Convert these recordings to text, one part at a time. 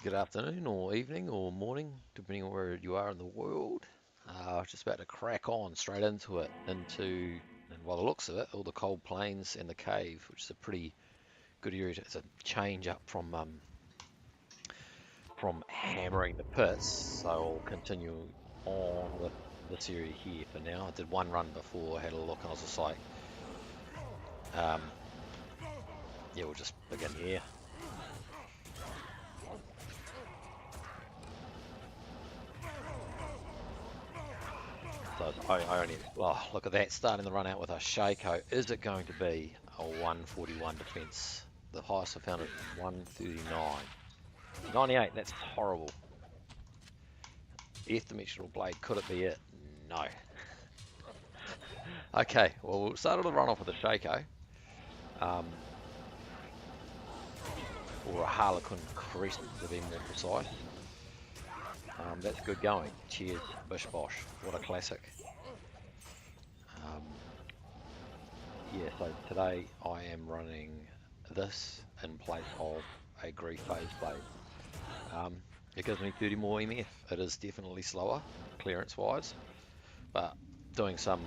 Good afternoon, or evening, or morning, depending on where you are in the world. I was just about to crack on straight into it, and by the looks of it, all the cold plains and the cave, which is a pretty good area. It's a change up from hammering the pits, so I'll continue on with this area here for now. I did one run before, had a look, and I was just like, um, yeah, we'll just begin here. So I only, oh, look at that, starting the run out with a Shaco. Is it going to be a 141 defense? The highest I found is 139. 98, that's horrible. Eighth dimensional blade, could it be it? No. Okay, well, we'll start the run off with a Shaco, um, or a Harlequin Crescent to be more precise. That's good going. Cheers, Bish Bosh. What a classic. Um, yeah, so today I am running this in place of a Grief Phase blade. It gives me 30 more MF. It is definitely slower, clearance-wise, but doing some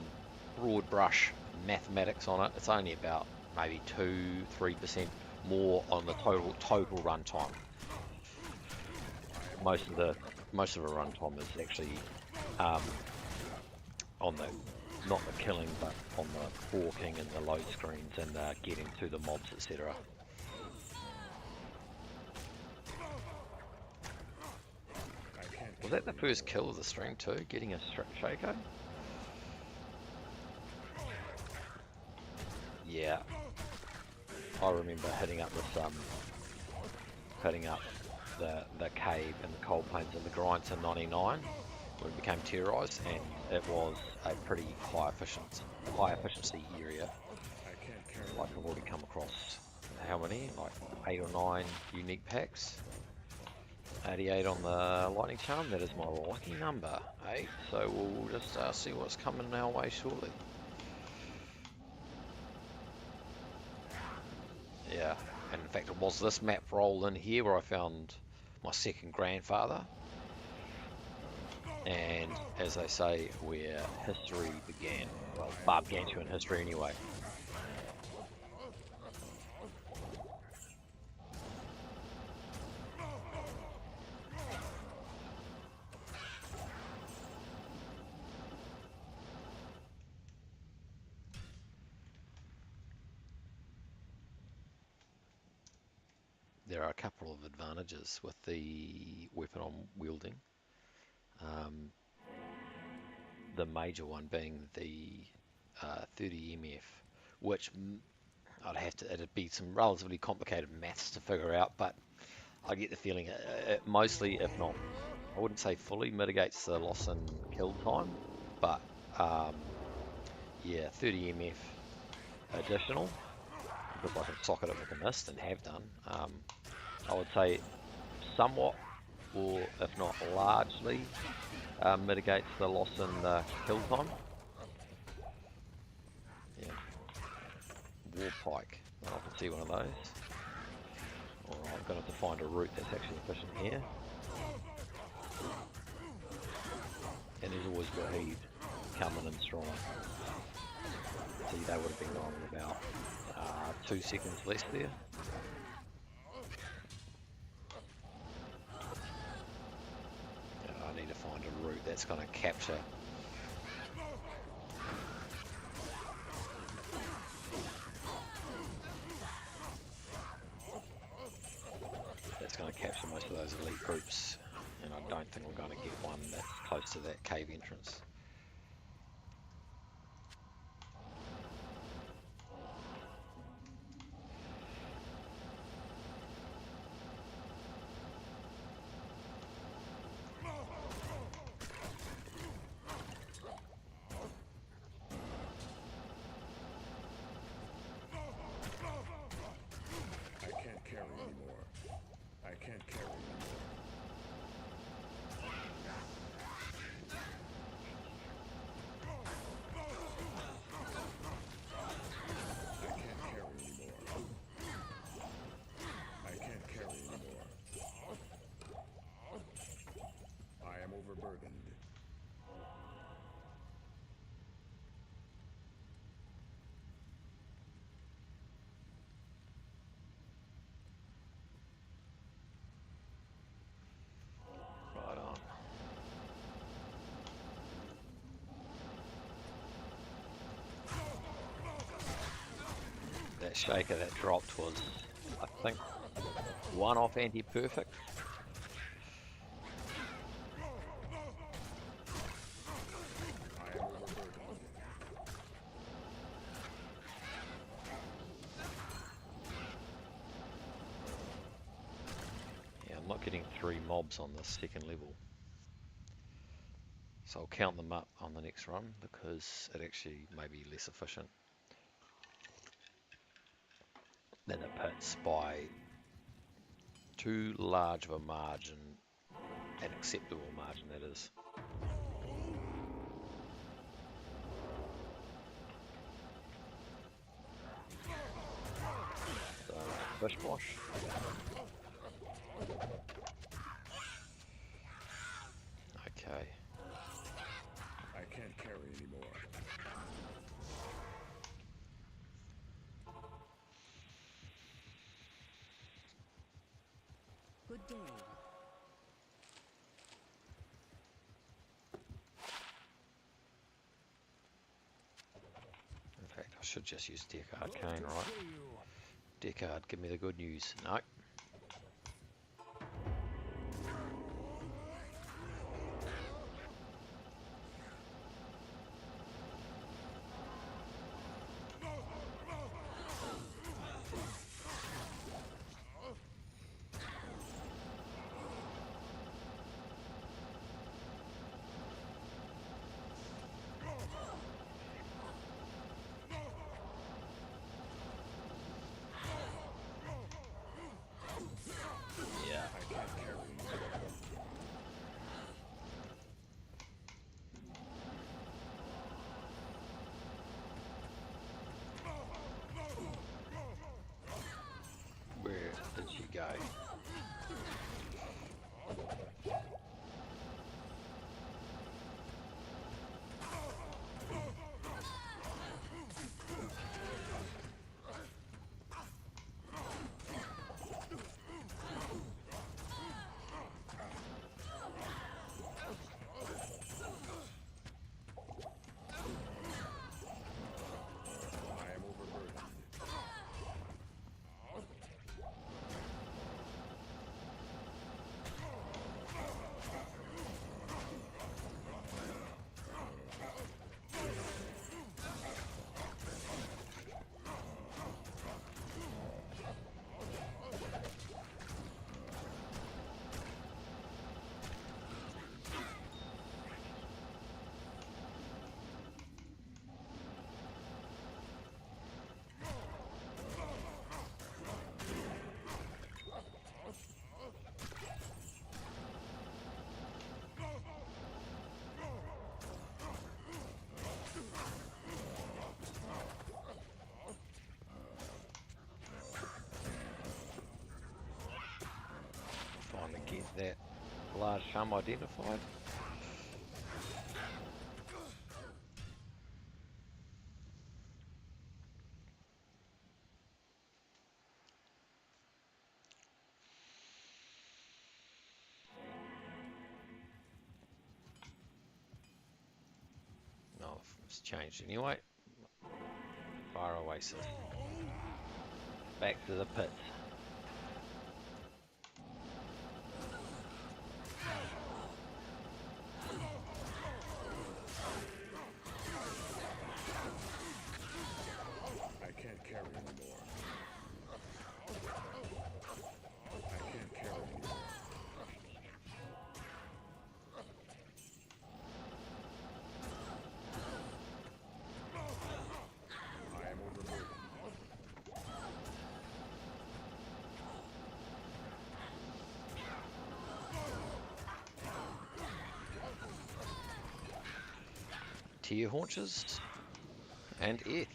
broad brush mathematics on it, it's only about maybe 2-3% more on the total runtime. Most of the runtime is actually um, on the not the killing, but on the hawking and the load screens and getting to the mobs, etc. Was that the first kill of the stream too? Getting a Shaco? Yeah, I remember hitting up the cave and the cold plains and the grinds in '99 when it became terrorized, and it was a pretty high efficiency area. Like I've already come across how many? Like 8 or 9 unique packs. 88 on the lightning charm. That is my lucky number. 8. So we'll just see what's coming our way shortly. Yeah, and in fact it was this map roll in here where I found my second grandfather, and as they say, where history began. Well, Barbgantuan history anyway. There are a couple of advantages with the weapon I'm wielding. Um, the major one being the 30 MF, which it'd be some relatively complicated maths to figure out, but I get the feeling it mostly, if not, I wouldn't say fully mitigates the loss in kill time, but um, yeah, 30 MF additional, because I can socket it with a mist and have done. I would say somewhat, or if not largely, mitigates the loss in the kill time. Yeah, war pike. I can see one of those. Alright, I'm going to have to find a route that's actually efficient here. And there's always Wahid coming in strong. See, they would have been on about 2 seconds less there. I need to find a route that's going to capture. That's going to capture most of those elite groups, and I don't think we're going to get one that's close to that cave entrance. that Schaefer that dropped was, I think, one off anti-perfect. Yeah, I'm not getting 3 mobs on the second level. So I'll count them up on the next run because it actually may be less efficient than the pits by too large of a margin, an acceptable margin that is. So, fish wash. Okay. I can't carry anymore. Good day. In fact, I should just use Deck Arcane, right? Deckard, give me the good news. No. Yeah. I can't carry anymore. Where did she go? I am overburdened. Finally get that large hum identified. No, it's changed anyway. Fire Oasis. Back to the pit. I can't carry anymore. I can't carry anymore. I am overburdened. Tear haunches and Eth.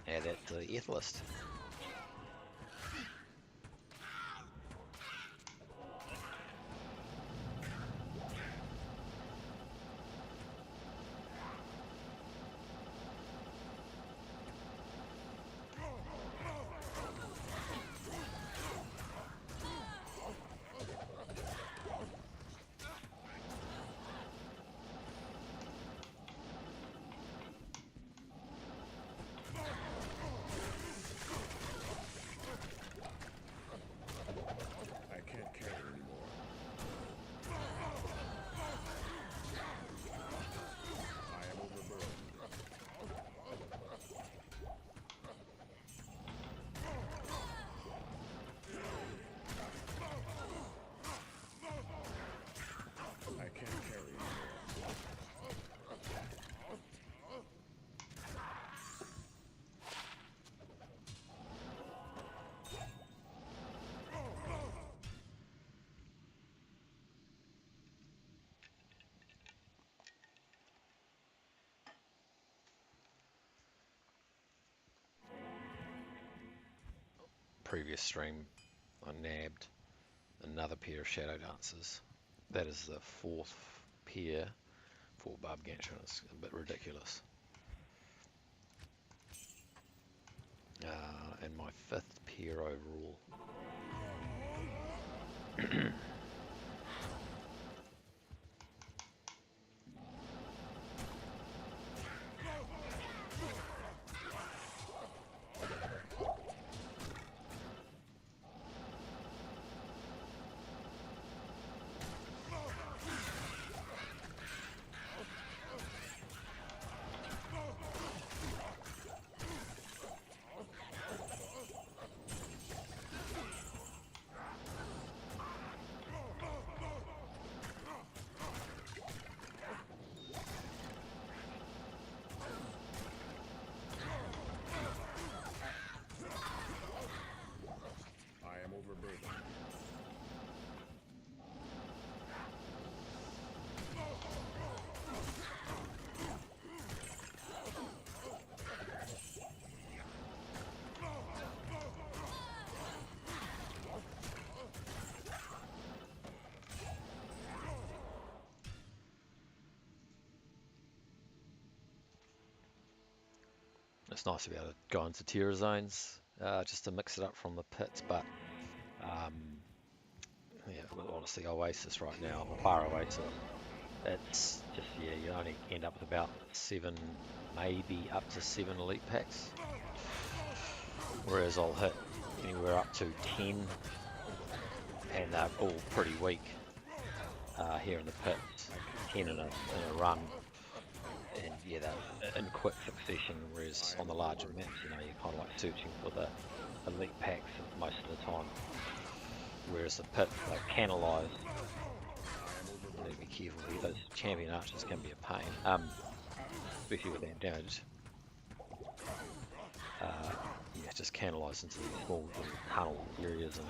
Add that to the Eth list. previous stream, I nabbed another pair of Shadow Dancers. That is the fourth pair for Barbgantuan. It's a bit ridiculous. And my fifth pair overall. It's nice to be able to go into tier zones just to mix it up from the pits, but yeah, honestly, Oasis right now, I'm far away, so it's just, yeah, you only end up with about 7, maybe up to 7 elite packs, whereas I'll hit anywhere up to 10, and they're all pretty weak here in the pits, 10 in a run. And yeah, they're in quick succession, whereas on the larger maps, you know, you're kind of like searching for the elite packs most of the time. Whereas the pit, they canalise. You need to be careful here. Those champion archers can be a pain, especially with that damage. Yeah, just canalise into these small little tunnel areas and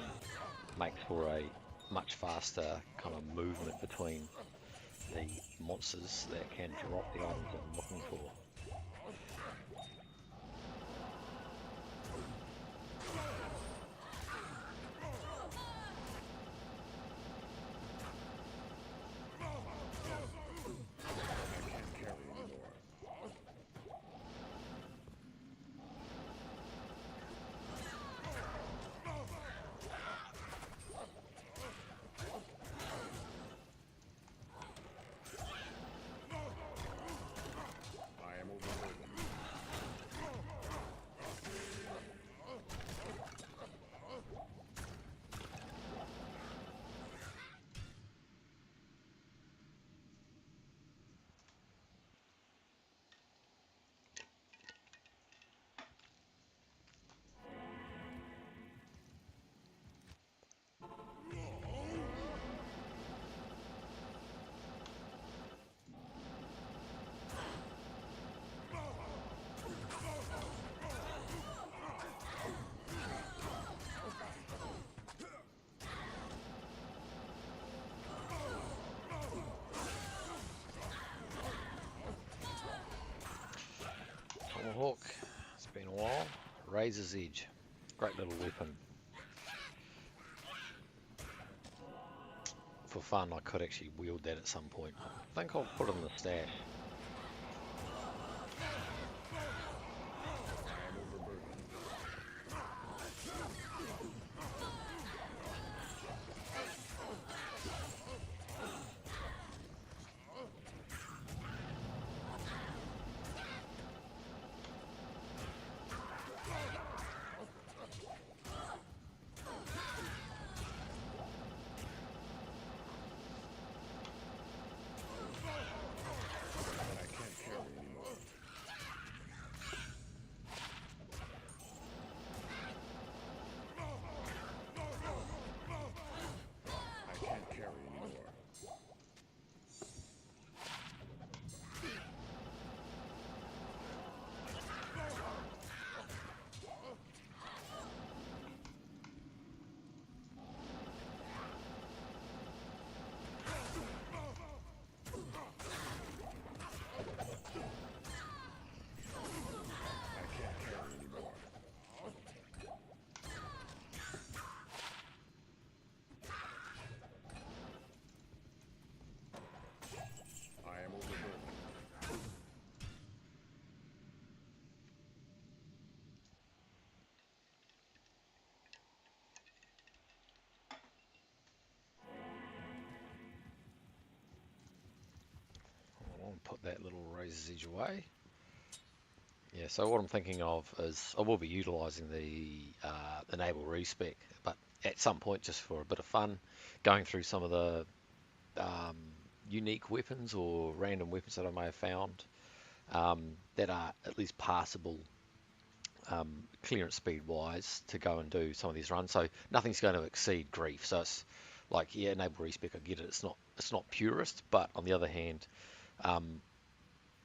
makes for a much faster kind of movement between the monsters that can drop the items that I'm looking for. Tomahawk, it's been a while. Razor's Edge, great little weapon. For fun, I could actually wield that at some point. I think I'll put it in the stash. Razor's Edge away. Yeah, so what I'm thinking of is I will be utilising the enable respec, but at some point, just for a bit of fun, going through some of the unique weapons or random weapons that I may have found that are at least passable clearance speed wise to go and do some of these runs. So nothing's going to exceed grief. So it's like, yeah, enable respec, I get it. It's not purist, but on the other hand,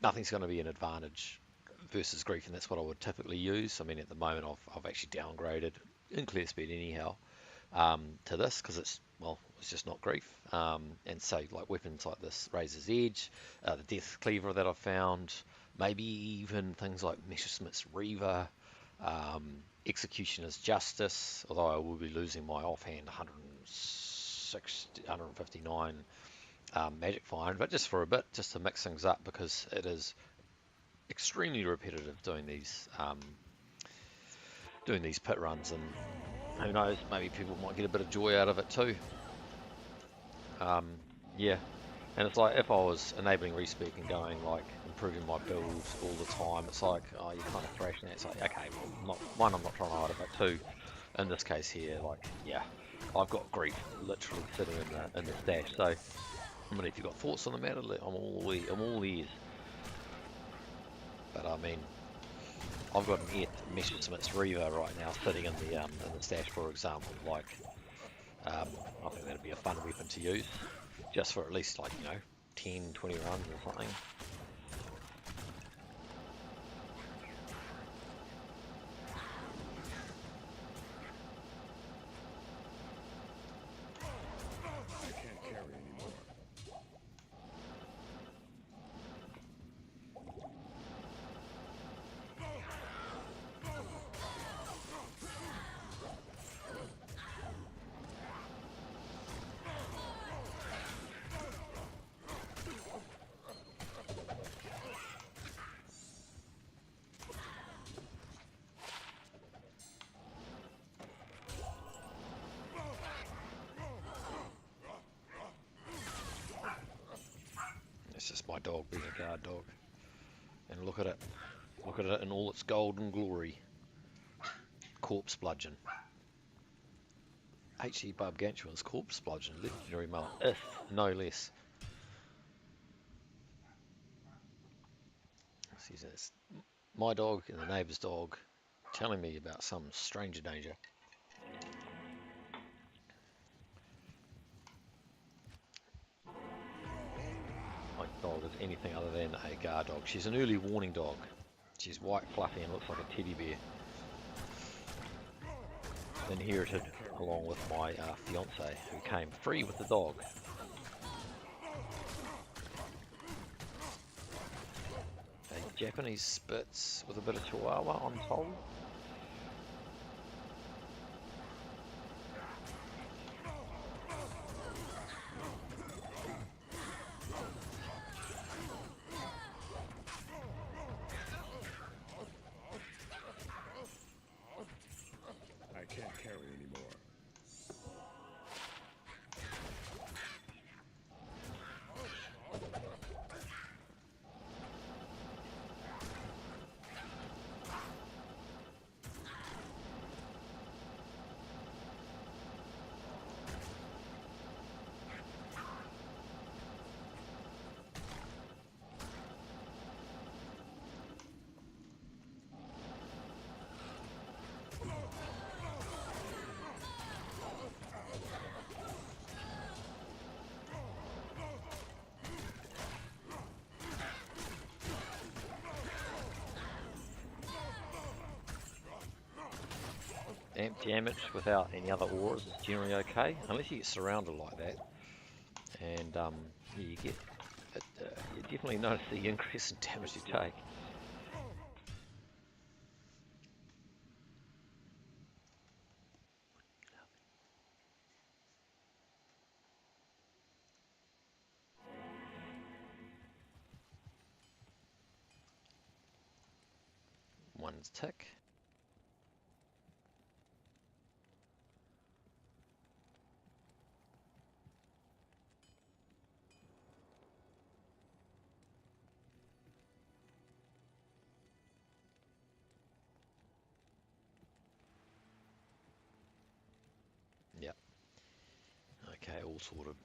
nothing's going to be an advantage versus grief, and that's what I would typically use. I mean, at the moment, I've actually downgraded in clear speed anyhow to this because it's just not grief. And so like weapons like this Razor's Edge, the Death Cleaver that I've found, maybe even things like Messerschmitt's Reaver, Executioner's Justice, although I will be losing my offhand 160, 159 Magic Find, but just for a bit, just to mix things up, because it is extremely repetitive doing these pit runs, and who knows, maybe people might get a bit of joy out of it too. Yeah, and it's like if I was enabling respec and going like improving my builds all the time, it's like, oh, you're kind of thrashing it. It's like, okay, well, I'm not trying to hide it, but two, in this case here, like, yeah, I've got grief literally sitting in the stash. So, I mean, if you've got thoughts on the matter, I'm all ears. But I mean, I've got an Messerschmitt's Reaver right now sitting in the stash, for example. Like, I think that'd be a fun weapon to use, just for at least like 10, 20 runs or something. I can't carry anymore. It's just my dog being a guard dog. And look at it. Look at it in all its golden glory. Corpse Bludgeon. H.E. Barbgantuan's Corpse Bludgeon, legendary mount, if no less. It's my dog and the neighbour's dog telling me about some stranger danger. My dog is anything other than a guard dog. She's an early warning dog. She's white, fluffy, and looks like a teddy bear. Inherited along with my fiance, who came free with the dog. A Japanese Spitz with a bit of Chihuahua, I'm told. I can't carry anymore. Amp damage without any other auras is generally okay, unless you get surrounded like that. And you get you definitely notice the increase in damage you take. One's tick. Okay, all sorted.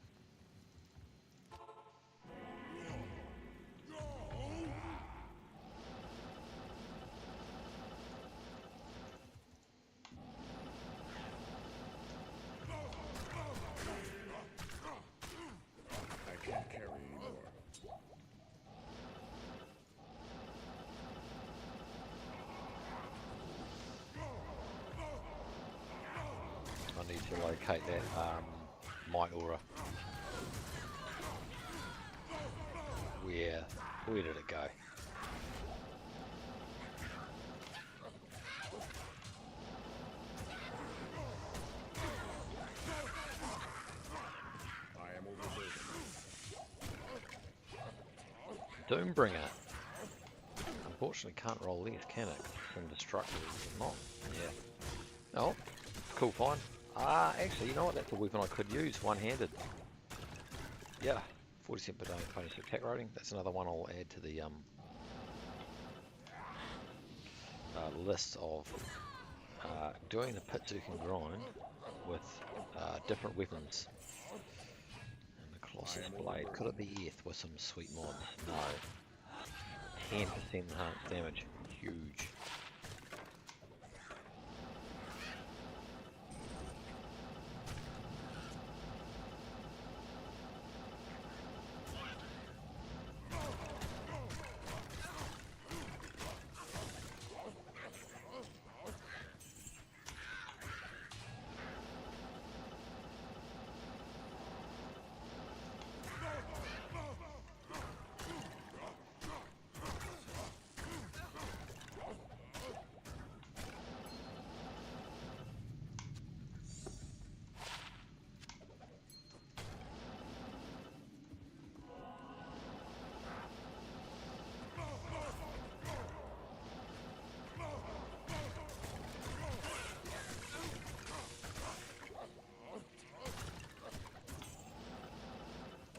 I can't carry anymore. I need to locate that might aura. Where did it go? I am overburdened. Doombringer. Unfortunately can't roll left, can it? It's indestructible, is it not? Yeah. Oh, cool find. Actually, you know what? That's a weapon I could use, one-handed. Yeah, 40% per day bonus attack rating. That's another one I'll add to the list of doing the Pitsukin grind with different weapons. And the Colossus Blade, could it be Eth with some sweet mods? No. 10% enhanced damage, huge.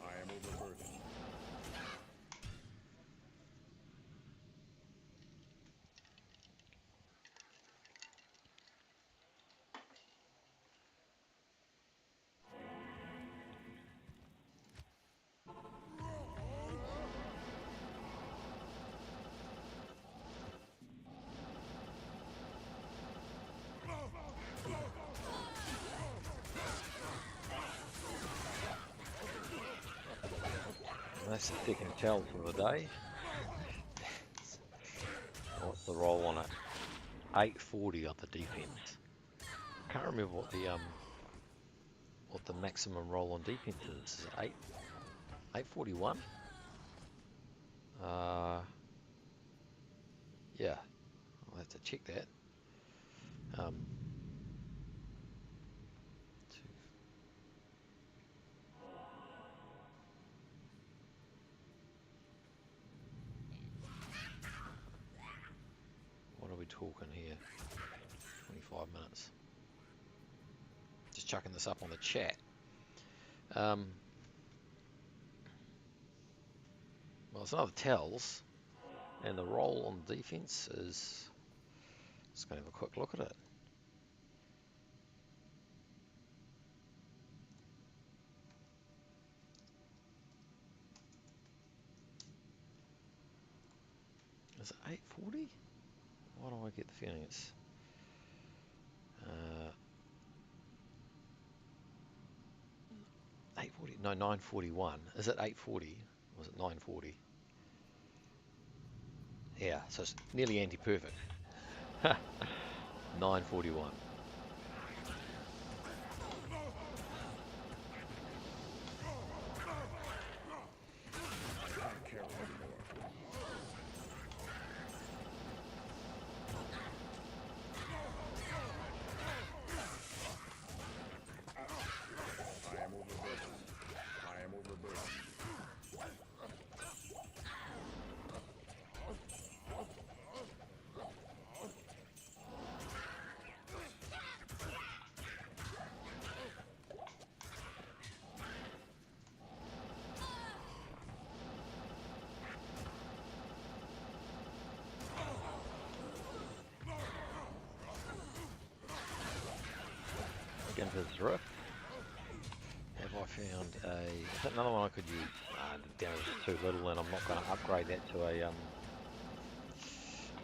I am overburdened. That's the second tell for the day. What's the roll on it? 840 on the defense. Can't remember what the maximum roll on defense is. Is it 841? Yeah, I'll have to check that. What are we talking here? 25 minutes. Just chucking this up on the chat. Well, it's another tells, and the roll on defense is. Let's go have a quick look at it. Is it 840? Why do I get the feeling it's 840? No, 941. Is it 840? Or was it 940? Yeah, so it's nearly anti-perfect. 941. I can't carry anymore. I am overburdened. I am overburdened. Against his rift. Have I found another one I could use. The damage is too little, and I'm not going to upgrade that to a I'm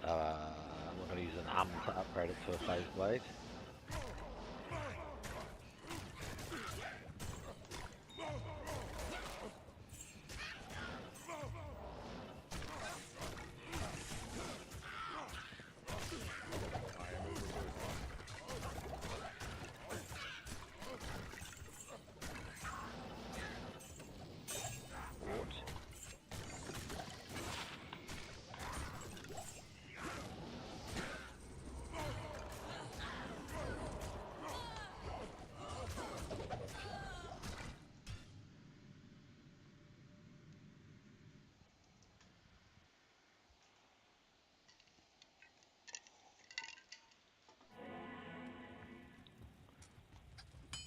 not going to use an to upgrade it to a phase blade.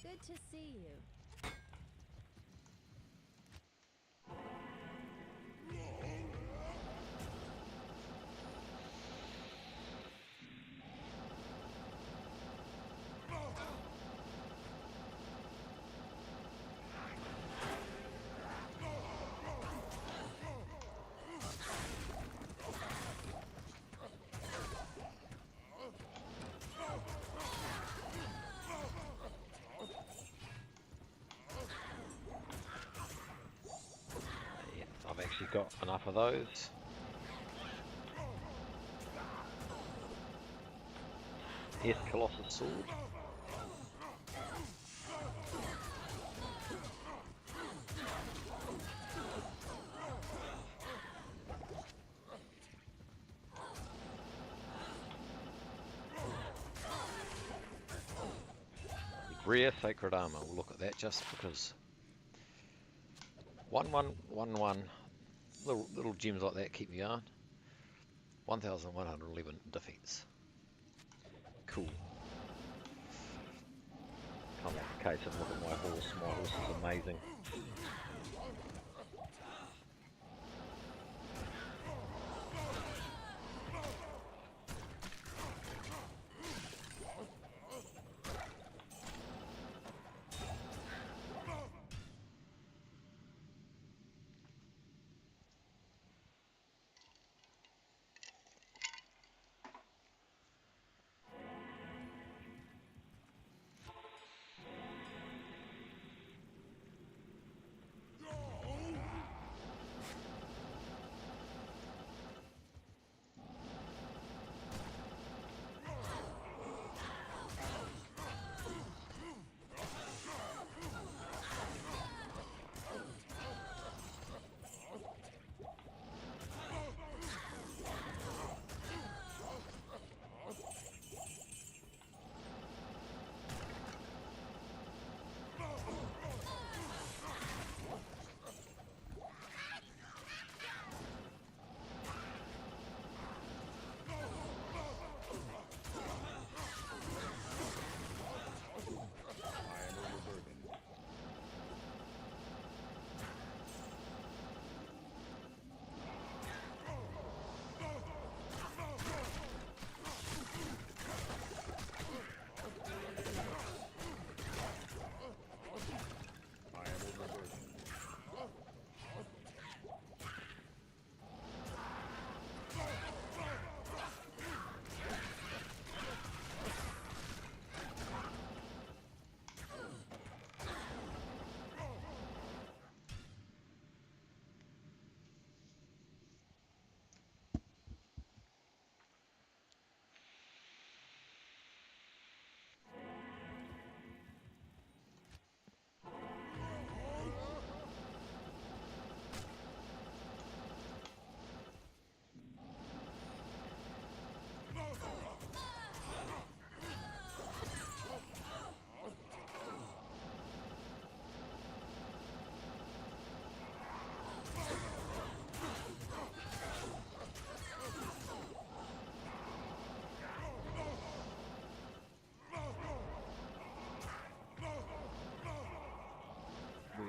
Good to see you. I've actually got enough of those. Here's Colossus Sword. Rare Sacred Armor, we'll look at that just because 1-1-1-1 little gems like that keep me going. 1111 defense. Cool. Come back a case and look at my horse. My horse is amazing.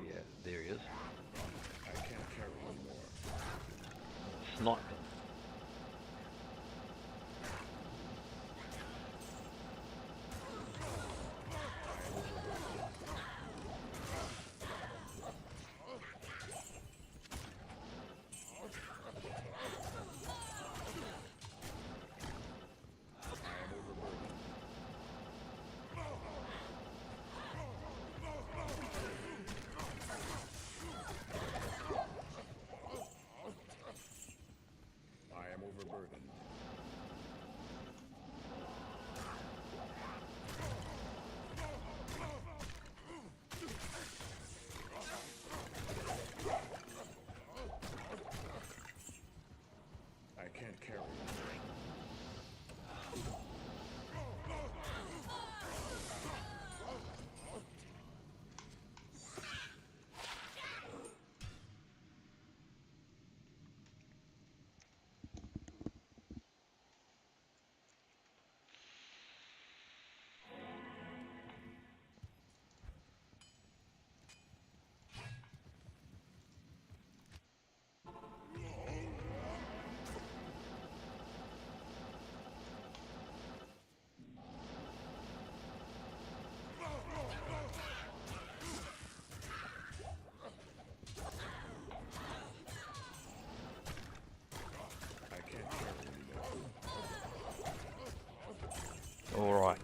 Yeah, there he is. I can't carry anymore. Sniped him.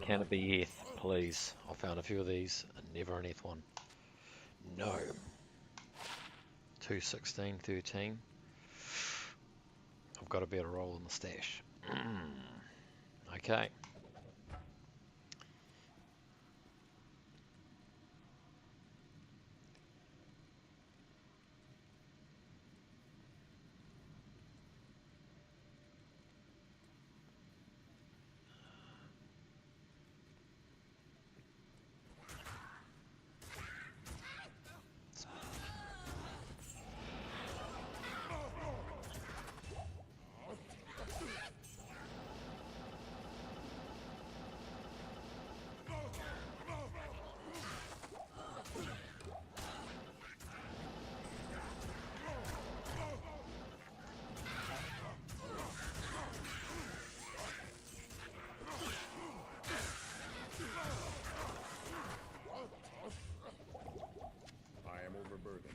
Can it be eth, please? I found a few of these, and never an eth one. No. 216, 13. I've got a better roll in the stash. Okay. I am overburdened.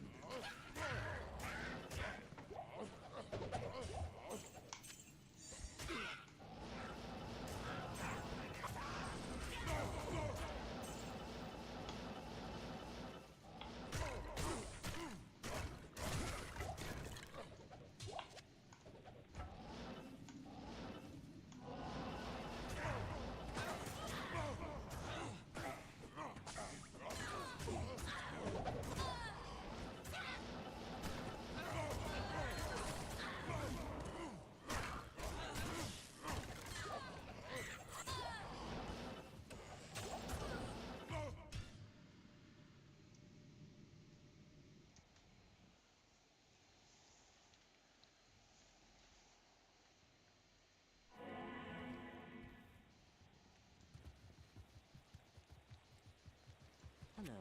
Hello.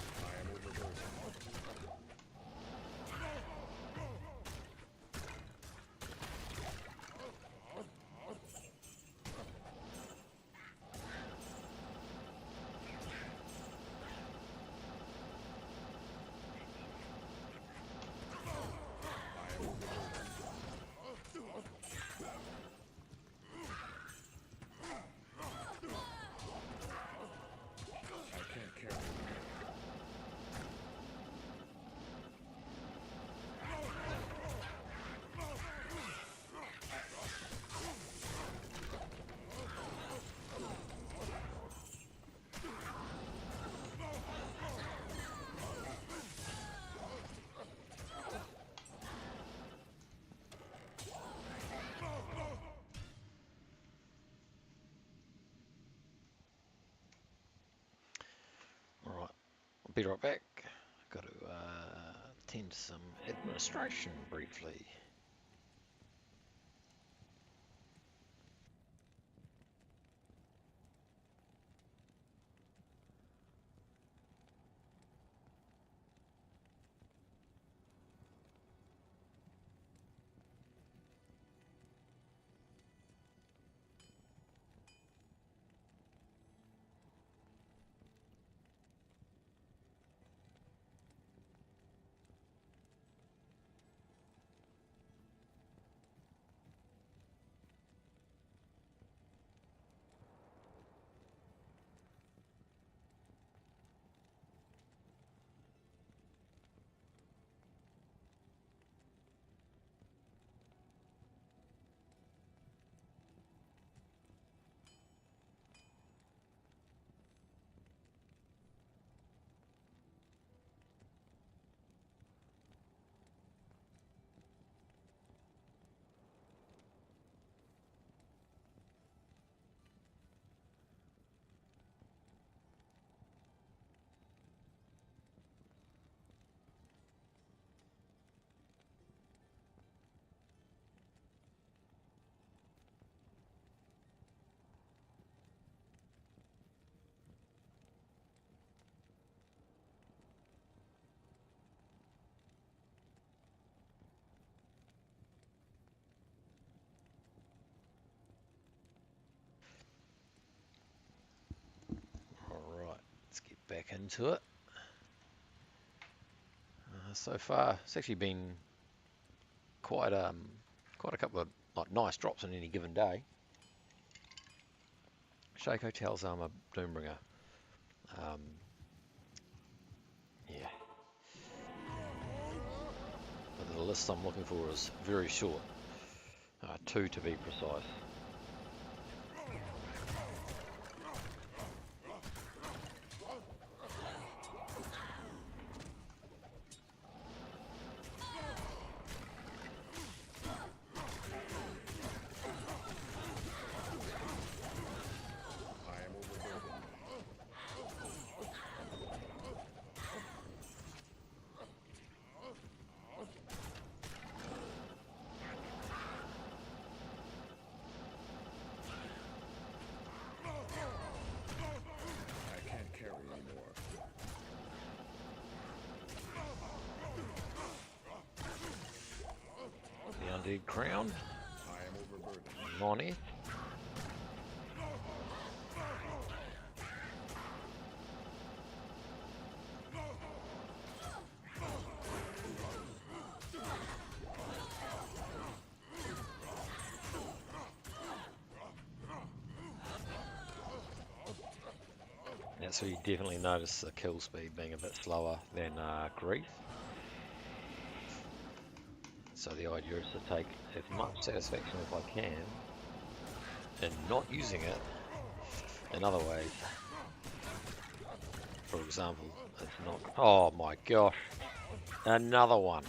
I am overburdened. I am overburdened. I can't carry more. Alright, I'll be right back. Got to attend to some administration briefly. back into it. So far, it's actually been quite a couple of like nice drops on any given day. Shaco tells Armor Doombringer. Yeah. But the list I'm looking for is very short. 2 to be precise. I am overburdened. I can't carry anymore. The Undead Crown. I am overburdened. Noni. Yeah, so you definitely notice the kill speed being a bit slower than Grief. So the idea is to take as much satisfaction as I can in not using it in other ways. For example, it's not... Oh my gosh! Another one!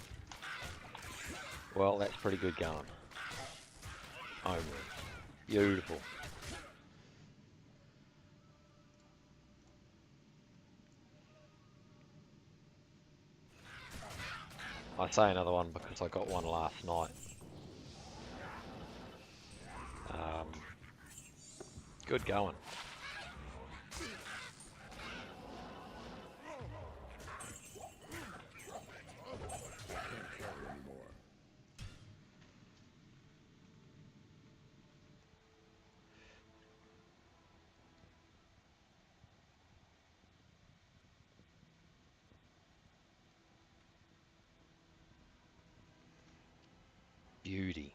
Well, that's pretty good going. Only. Beautiful. I say another one because I got one last night. Good going. I can't carry anymore. Beauty.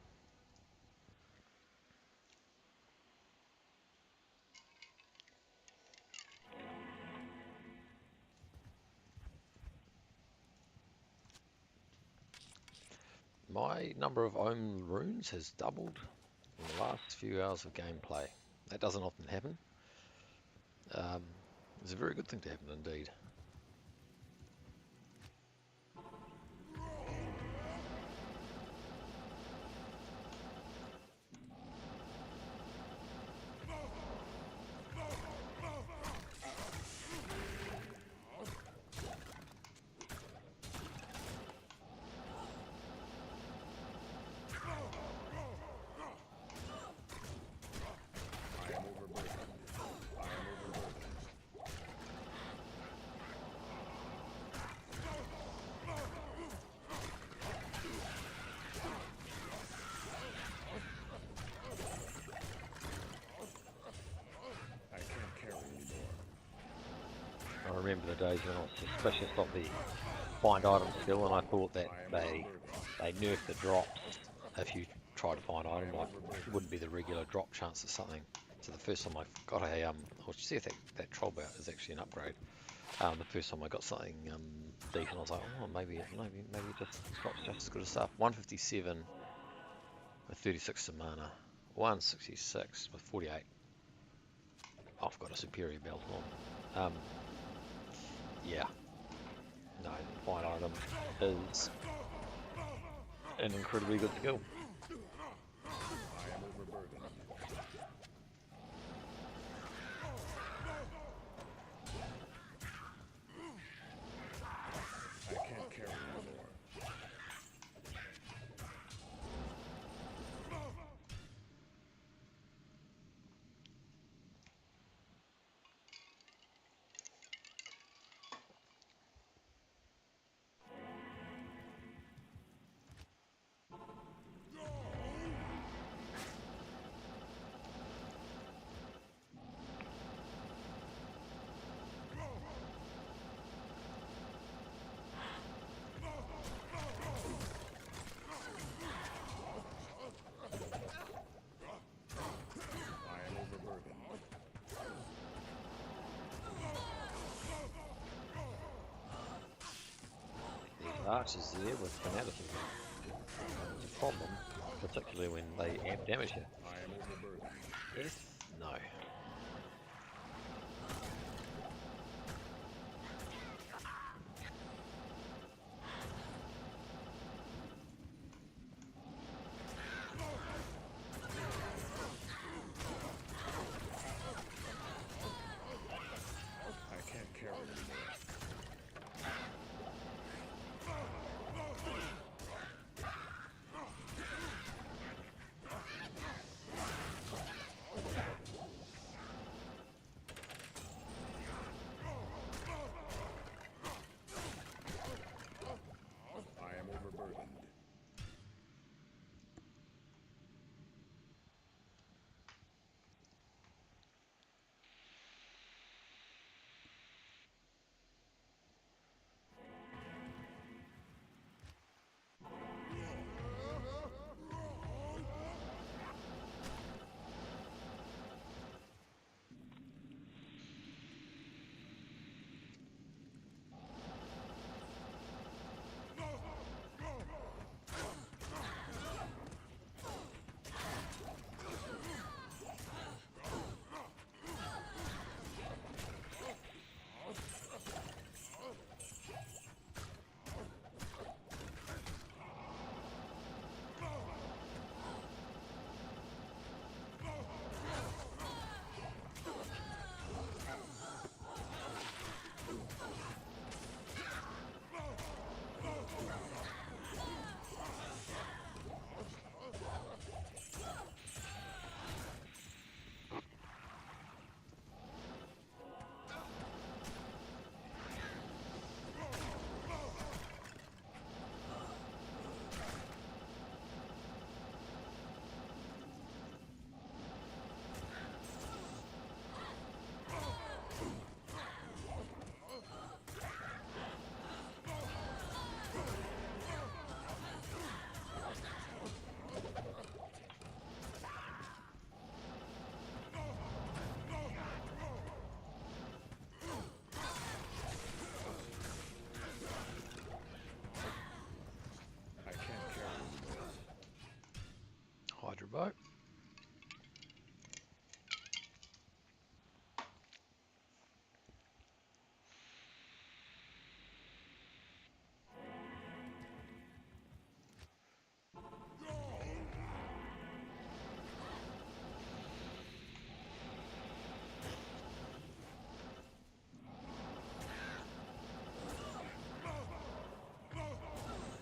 My number of Ohm runes has doubled in the last few hours of gameplay. That doesn't often happen. It's a very good thing to happen indeed. I am overburdened. I am overburdened. I can't carry anymore. I remember the days when I was suspicious of the find item skill, and I thought that I am they overburdened. nerfed the drops if you try to find item, like it wouldn't be the regular drop chance or something. So the first time I got a I'll see if that troll bout is actually an upgrade. The first time I got something decent, I was like, oh, maybe it just drops just as good as stuff. 157 with 36 mana, 166 with 48. I've got a superior belt on. Yeah, no, find item is an incredibly good skill. I am overburdened. I can't carry anymore. archers there with fanaticism. It's a problem, particularly when they amp damage you. I am overburdened. Yes? No. I can't carry anymore. I am overburdened. I can't carry anymore. Hydra boat.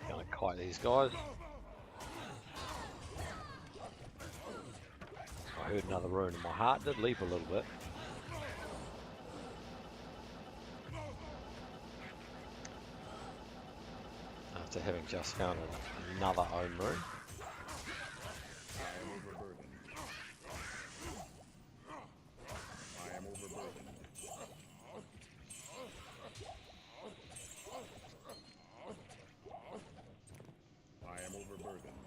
Gonna kite these guys. I heard another rune and my heart did leap a little bit. After having just found another own rune. I am overburdened. I am overburdened. I am overburdened.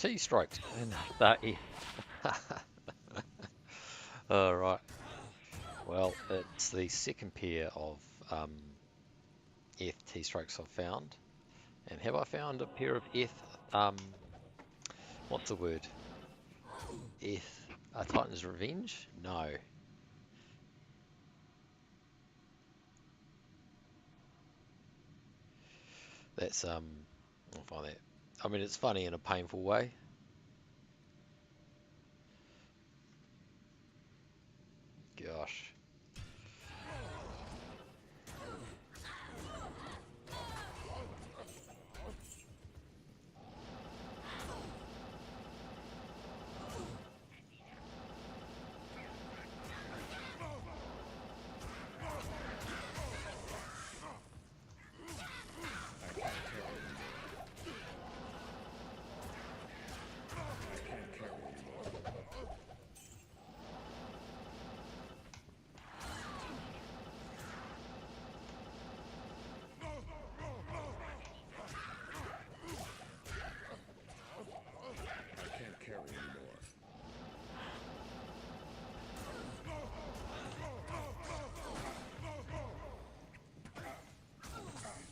T-strokes and start F. Alright, well, it's the second pair of F T-strokes I've found. And have I found a pair of F, what's the word? F, Titan's Revenge? No. That's, I'll find that. I mean, it's funny in a painful way. Gosh.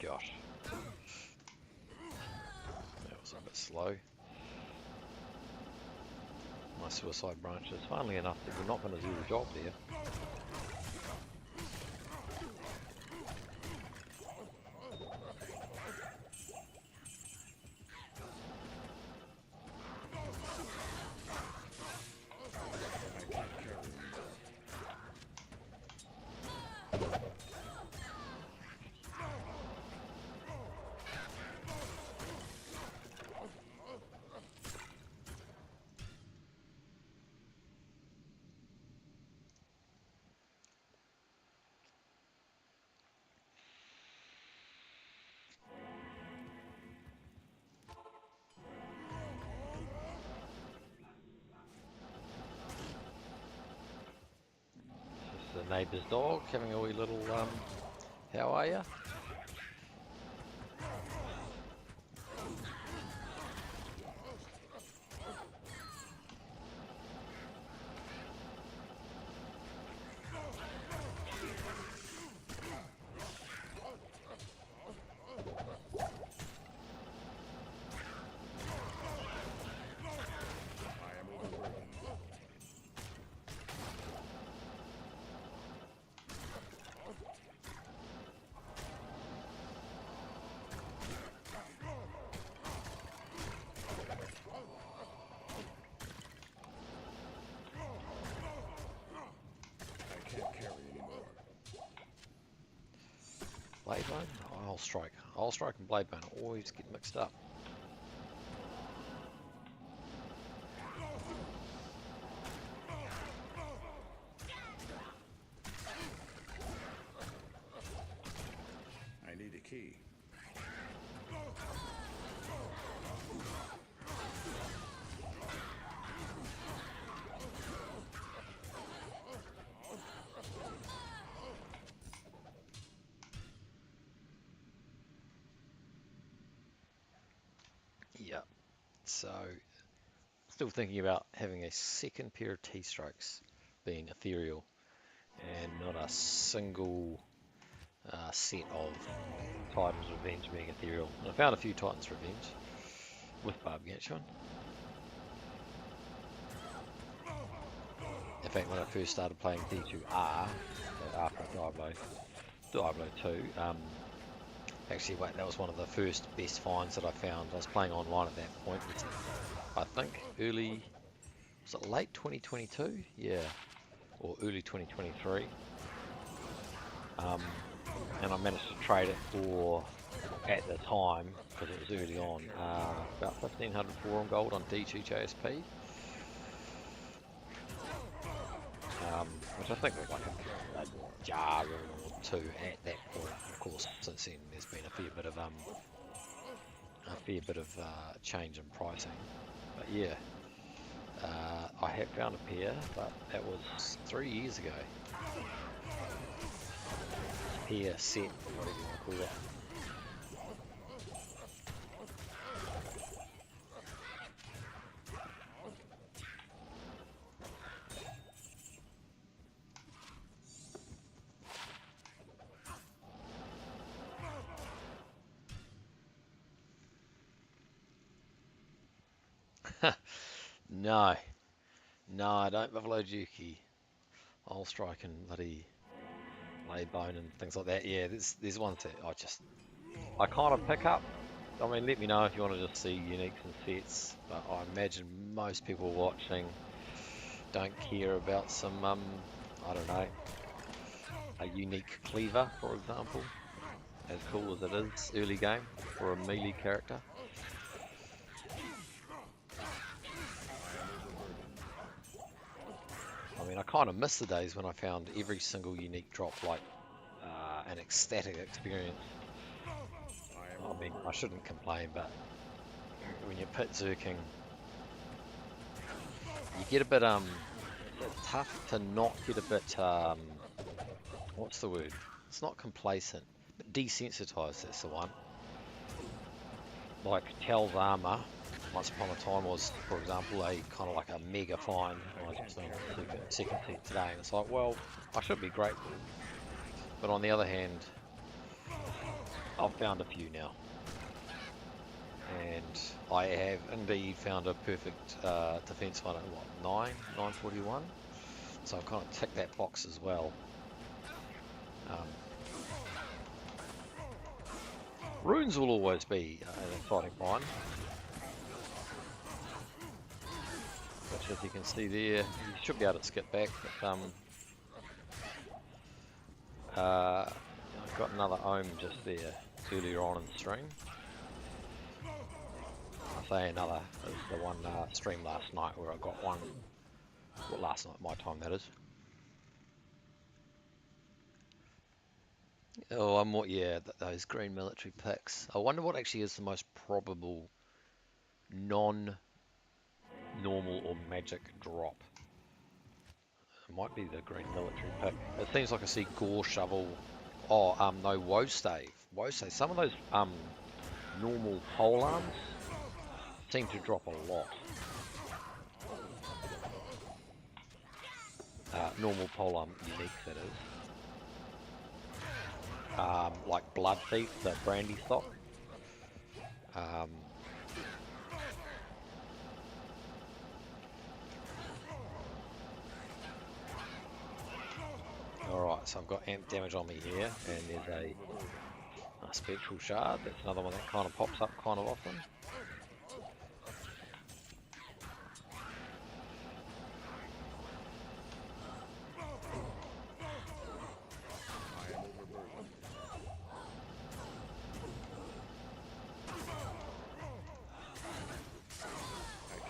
Gosh. That was a bit slow. My suicide branches, funnily enough, that we're not going to do the job there. The neighbour's dog having a wee little, how are ya? Blade Bone? Oh, I'll strike and Blade Bone always get mixed up. I need a key. Yeah, so still thinking about having a second pair of T-strokes being ethereal and not a single set of Titan's Revenge being ethereal. And I found a few Titan's Revenge with Barbgantuan. In fact, when I first started playing D2R, so after Diablo 2, actually, wait, that was one of the first best finds that I found. I was playing online at that point. I think was it late 2022? Yeah, or early 2023. And I managed to trade it for, at the time, because it was early on, about 1500 forum gold on D2 JSP. Which I think was like a jar or two at that point. Of course, since then there's been a fair bit of change in pricing. But yeah, I have found a pair, but that was 3 years ago. Pair set, whatever you want to call it. No, no, I don't Buffalo Juki. I'll strike and bloody lay bone and things like that. Yeah, there's ones that I kind of pick up. I mean, let me know if you want to just see uniques and sets, but I imagine most people watching don't care about some, I don't know, a unique cleaver, for example, as cool as it is early game for a melee character. I mean, I kind of miss the days when I found every single unique drop like an ecstatic experience. I mean, I shouldn't complain, but when you're pit zerking, you get a bit it's tough to not get a bit what's the word? It's not complacent, but desensitized. That's the one. Like Tal's armor, once upon a time was, for example, a kind of like a mega find. I just done second set today, and it's like, well, I should be grateful. But on the other hand, I've found a few now. And I have indeed found a perfect defense one at what, 941. So I've kind of ticked that box as well. Runes will always be an exciting find, which, as you can see there, you should be able to skip back. But I've got another ohm just there earlier on in the stream. I say another, is the one stream last night where I got one. Well, last night, my time that is. Oh, yeah, those green military picks. I wonder what actually is the most probable non-normal or magic drop. It might be the green military pick. It seems like I see Gore Shovel. Oh, no, Woe Stave. Woe Stave. Some of those normal pole arms seem to drop a lot. Normal pole arm uniques, that is. Like Blood Thief, the brandy stock. Alright, so I've got amp damage on me here, and there's a spectral shard. That's another one that kind of pops up kind of often.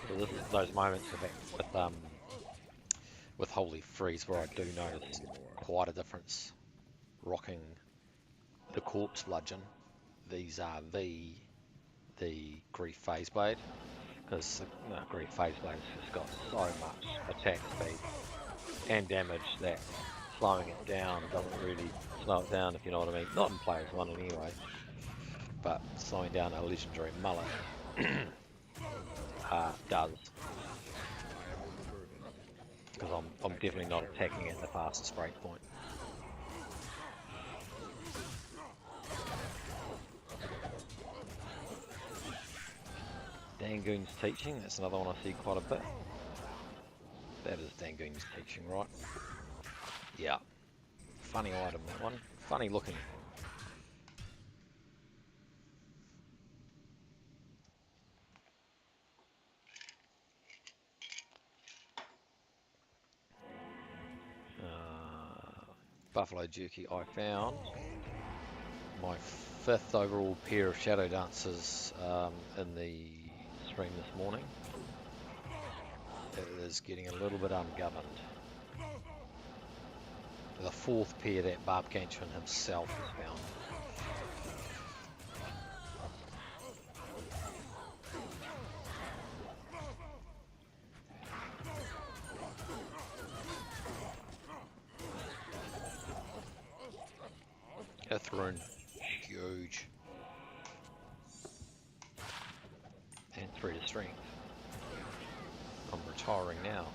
So this is those moments with Holy Freeze where I do notice quite a difference rocking the Corpse Bludgeon vis-a-vis the Grief Phase Blade, because Grief Phase Blade has just got so much attack speed and damage that slowing it down doesn't really slow it down, if you know what I mean. Not in Players 1 anyway, but slowing down a legendary mullet does. Because I'm definitely not attacking at the fastest break point. Dangoon's Teaching, that's another one I see quite a bit. That is Dangoon's Teaching, right? Yeah. Funny item, that one. Funny looking. Buffalo Jerky, I found my 5th overall pair of Shadow Dancers in the stream this morning. It is getting a little bit ungoverned. The 4th pair that Barbgantuan himself has found. Ithrin, huge. And 3 to strength. I'm retiring now.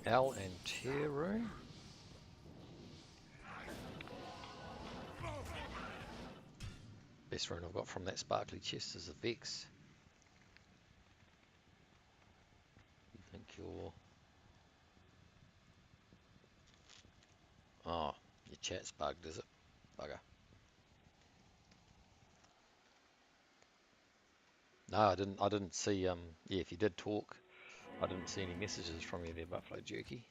L and Tear Rune. Best rune I've got from that sparkly chest is a Vex. You think you're... Oh, your chat's bugged, is it? Bugger. No, I didn't see, yeah, if you did talk, I didn't see any messages from you there, Buffalo Jerky.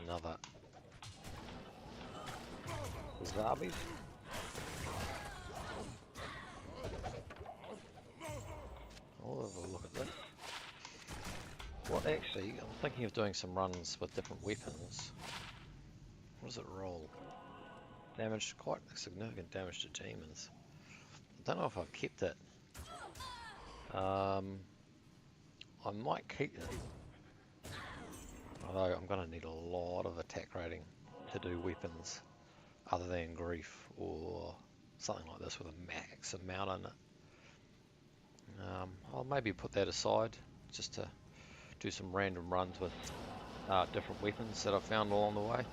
Another Zabi. I'll have a look at this. What actually, I'm thinking of doing some runs with different weapons. What does it roll? Damage, quite significant damage to demons. I don't know if I've kept it. I might keep it. Although I'm going to need a lot of attack rating to do weapons other than grief or something like this with a max amount in it. I'll maybe put that aside just to do some random runs with different weapons that I've found along the way.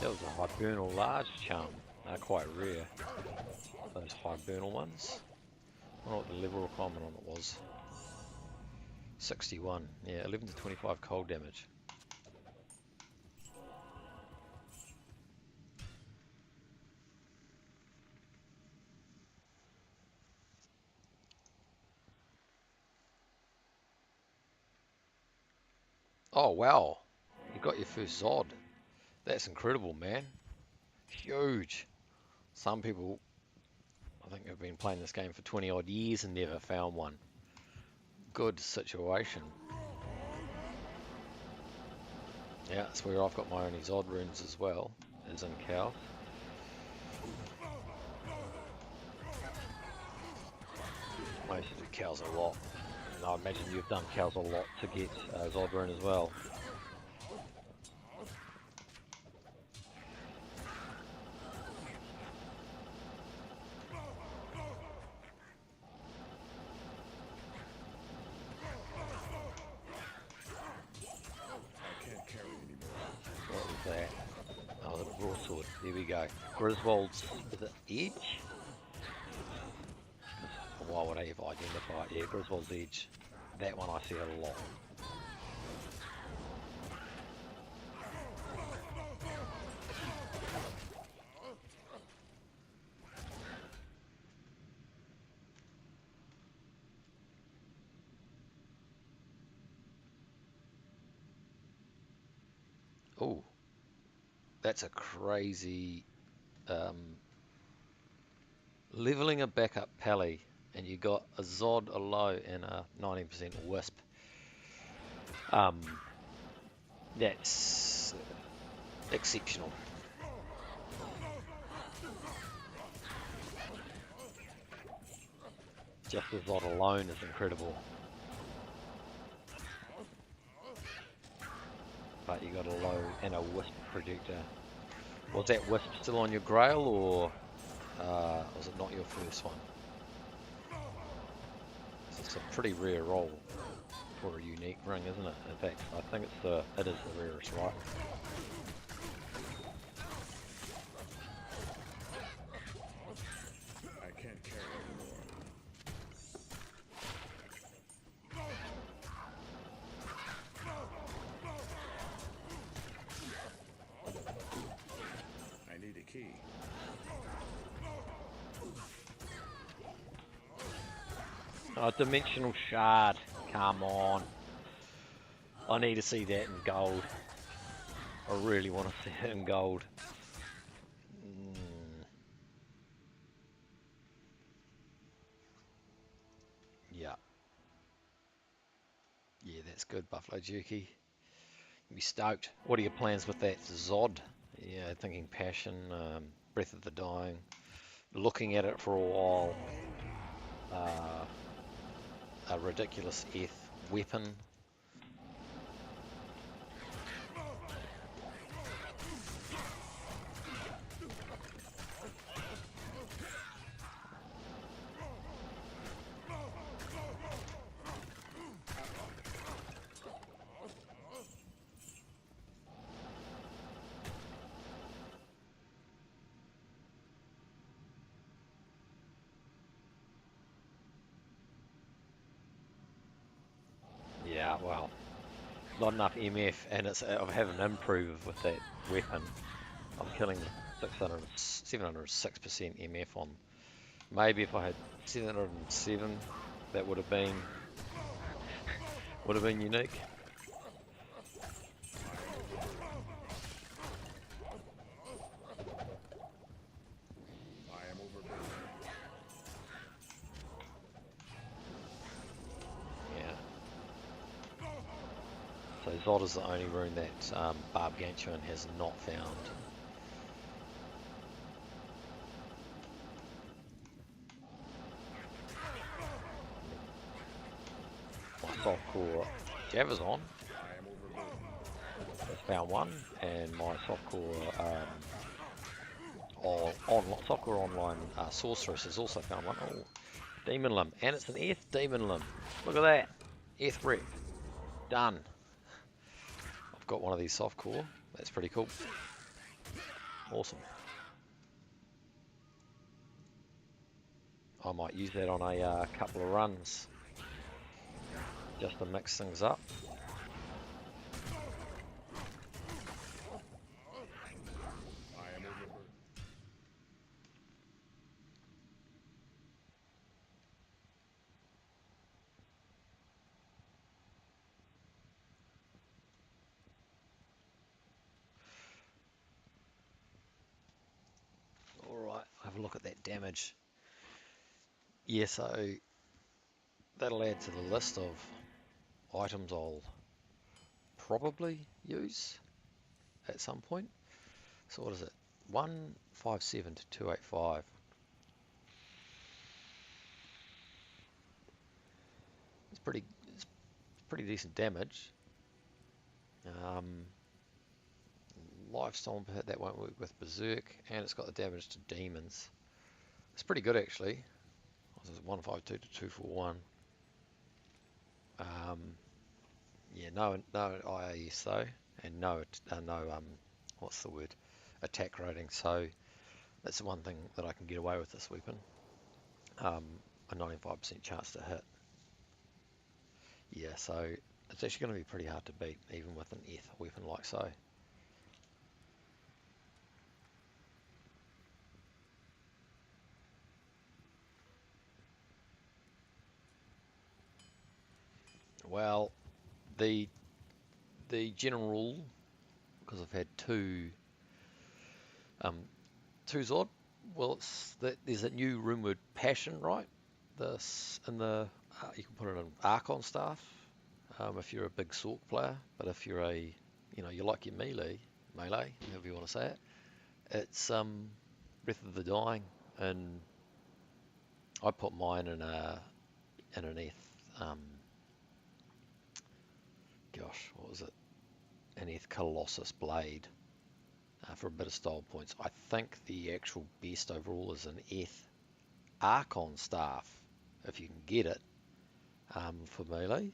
That was a hibernal large charm. They're quite rare. Those hibernal ones. I don't know what the level requirement on it was. 61. Yeah, 11 to 25 cold damage. Oh wow, you got your first Zod. That's incredible, man. Huge. Some people, I think, have been playing this game for 20 odd years and never found one. Good situation. Yeah, that's where I've got my only Zod runes as well, is in cows. I used to do cows a lot. And I imagine you've done cows a lot to get Zod rune as well. What was that? Oh, the broadsword. There we go. Griswold's, is it Edge? Why would I ever identify it? Yeah, Griswold's Edge. That one I see a lot. Oh, that's a crazy leveling a backup pally, and you got a Zod, a low, and a 19% wisp. That's exceptional. Just the Zod alone is incredible. But you got a low and a wisp projector. Was that wisp still on your Grail, or was it not your first one? It's a pretty rare roll for a unique ring, isn't it? In fact, I think it is the rarest, right? I can't carry anymore. I need a key. Oh, dimensional shard. Come on. I need to see that in gold. I really want to see it in gold. Yeah. Yeah, that's good, Buffalo Jerky. You'll be stoked. What are your plans with that Zod? Yeah, thinking Passion, Breath of the Dying. Looking at it for a while. A ridiculous Eth weapon. Yeah, well, not enough MF, and I have an improve with that weapon. I'm killing 706% MF on. Maybe if I had 707, that would have been unique. I am overburdened. Yeah. So Zod is the only rune that Barbgantuan has not found. My softcore Javazon I am overburdened. has found one, and my softcore softcore online sorceress has also found one. Oh, demon limb, and it's an Eth demon limb. Look at that, Eth rep done. I've got one of these softcore. That's pretty cool. Awesome. I might use that on a couple of runs just to mix things up. I am overburdened. Alright, have a look at that damage. Yeah, so that'll add to the list of items I'll probably use at some point. So what is it? 157 to 285. It's pretty decent damage. Lifestyle hit that won't work with Berserk, and it's got the damage to demons. It's pretty good actually. This is 152 to 241. Yeah, no IAS though, and no what's the word? Attack rating. So that's the one thing that I can get away with this weapon. A 95% chance to hit. Yeah, so it's actually going to be pretty hard to beat, even with an Eth weapon like so. Well, the general rule, because I've had two Zod. Well, it's that there's a new rumored passion, right? This in the you can put it in Archon staff if you're a big Sork player, but if you're you like your melee, however you want to say it, it's Breath of the Dying, and I put mine in an Eth gosh, what was it? An Eth Colossus blade. for a bit of style points. I think the actual best overall is an Eth Archon staff, if you can get it, for melee.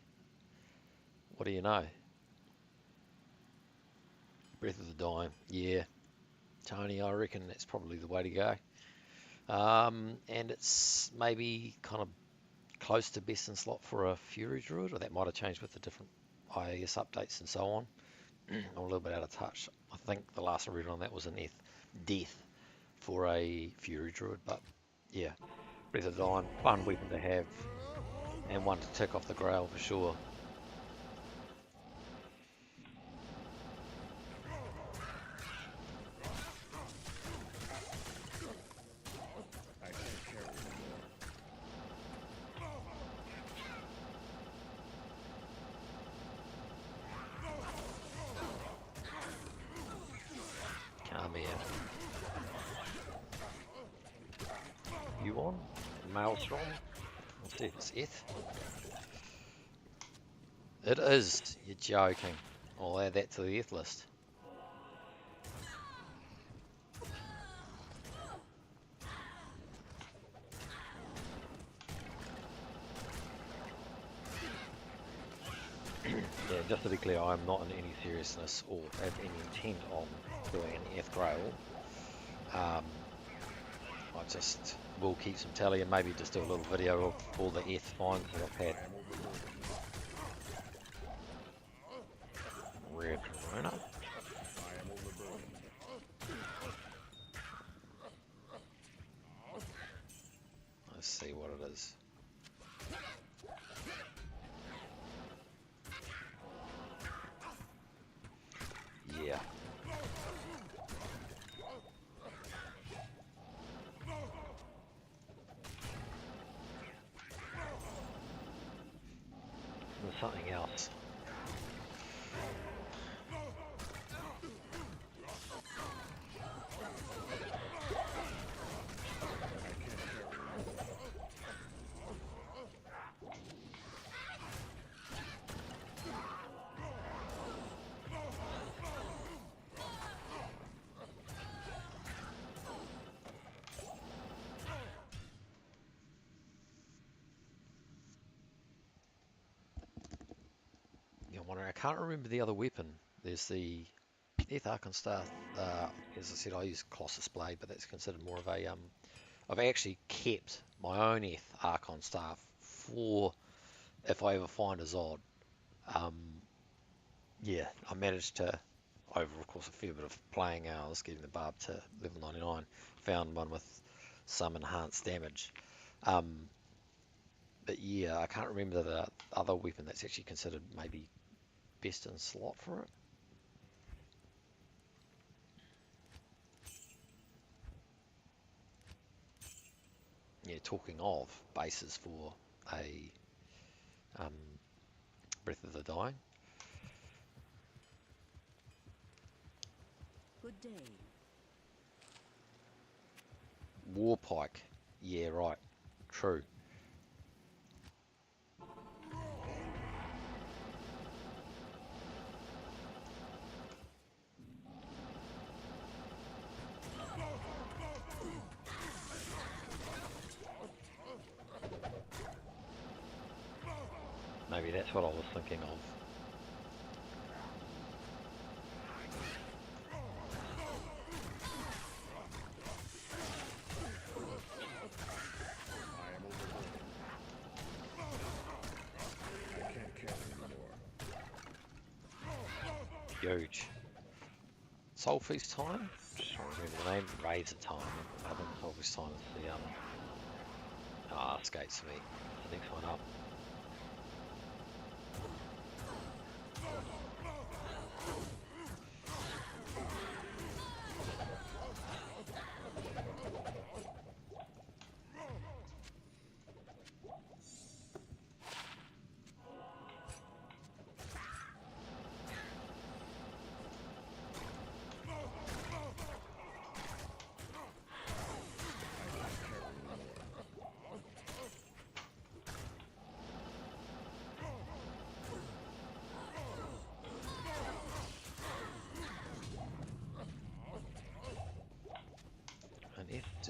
What do you know? Breath of the Dying, yeah. Tony, I reckon that's probably the way to go. And it's maybe kind of close to best in slot for a Fury Druid, or that might have changed with the different IAS updates and so on. I'm a little bit out of touch. I think the last I read on that was an death for a Fury Druid, but yeah, Breath of the Dying, fun weapon to have, and one to tick off the Grail for sure. I can't carry anymore. Come here. You on? Maelstrom? Let's see if it's Eth. It is. You're joking. I'll add that to the Eth list. Yeah, just to be clear, I'm not in any seriousness or have any intent on doing an Eth Grail. I just will keep some tally and maybe just do a little video of all the Eth finds that I've had. Rare Corona. I am overburdened. Let's see what it is. Yeah. There's something else. I can't remember the other weapon. There's the Eth Archon Staff. As I said, I use Colossus Blade, but that's considered more of a. I've actually kept my own Eth Archon Staff for if I ever find a Zod. Yeah, I managed to, over of course a fair bit of playing hours, getting the Barb to level 99, found one with some enhanced damage. But yeah, I can't remember the other weapon that's actually considered maybe best in slot for it. Yeah, talking of bases for a Breath of the Dying. Good day. Warpike. Yeah, right. True. Maybe that's what I was thinking of. I am overburdened. I can't carry anymore. Huge. Soul Feast Time? Just trying to remember the name. Razor Time. I think Soul Feast Time is the escapes me. The next one up.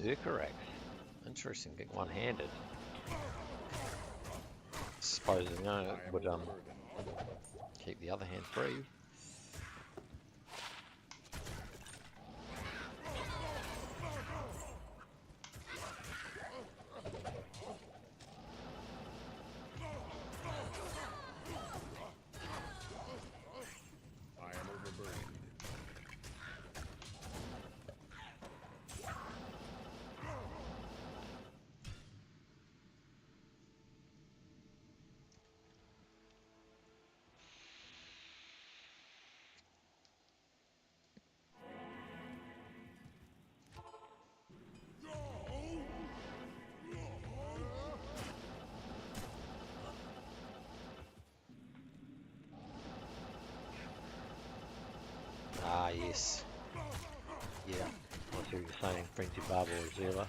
Berserker axe. Interesting, get one-handed. Suppose you know it would keep the other hand free. I am overburdened. Ah, yes. Yeah, I see what you're saying, Frenzy Barb or Zilla.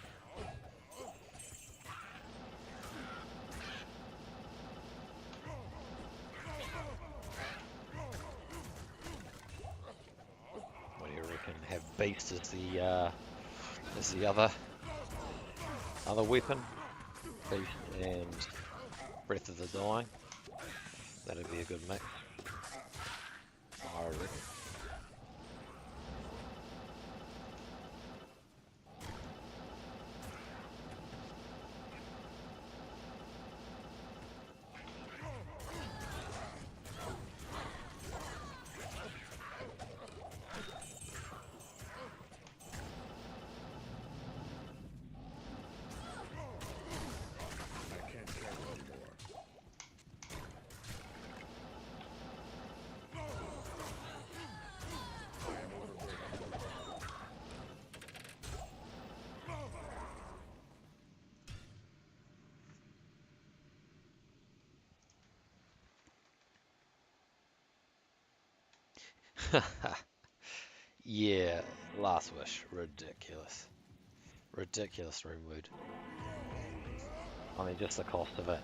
What do you reckon? Have Beast as the other weapon? Beast and Breath of the Dying. That'd be a good mix. I reckon. I can't carry anymore. I am overburdened. Yeah, Last Wish. Ridiculous. Ridiculous Ringwood. I mean, just the cost of it.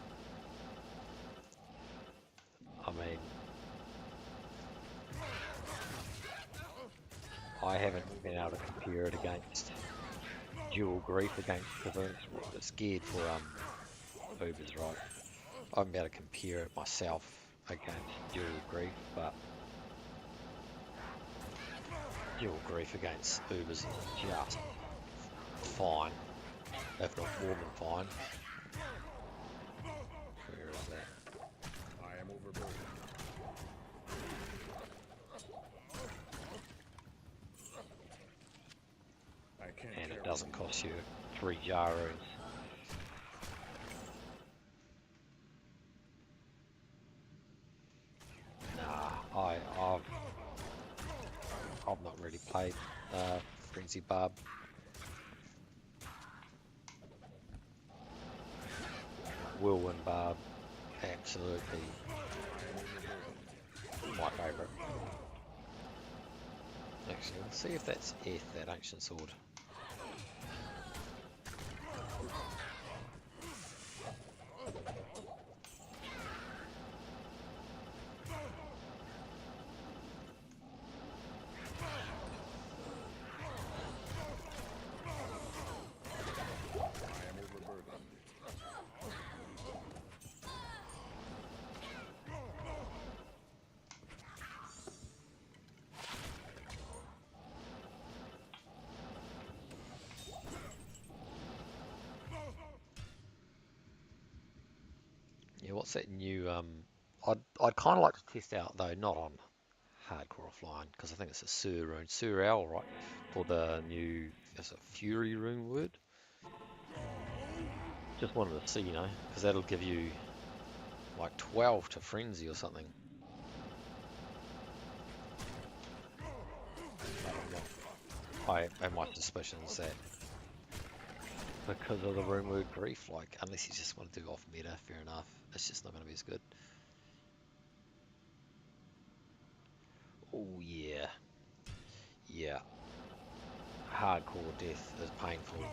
I mean, I haven't been able to compare it against Dual Grief because I was scared for Ubers, right? I haven't been able to compare it myself against Dual Grief, but Dual Grief against Ubers is just fine, if not more than fine. Where is that? I am overburdened. I can't And carry it doesn't anymore. cost you 3 Jaros. Nah, I've not really played Frenzy Barb. Whirlwind Barb, absolutely my favourite. Actually, let's see if that's Eth, that ancient sword. I am overburdened. Yeah, what's that new? I'd kind of like to test out though, not on hardcore offline, because I think it's a Sur rune, Sur Owl, right? For the new, is it Fury rune word? Just wanted to see, you know, because that'll give you like 12 to frenzy or something. I have my suspicions that because of the rune word grief, like unless you just want to do off meta, fair enough. It's just not going to be as good. Oh yeah, yeah. Hardcore death is painful,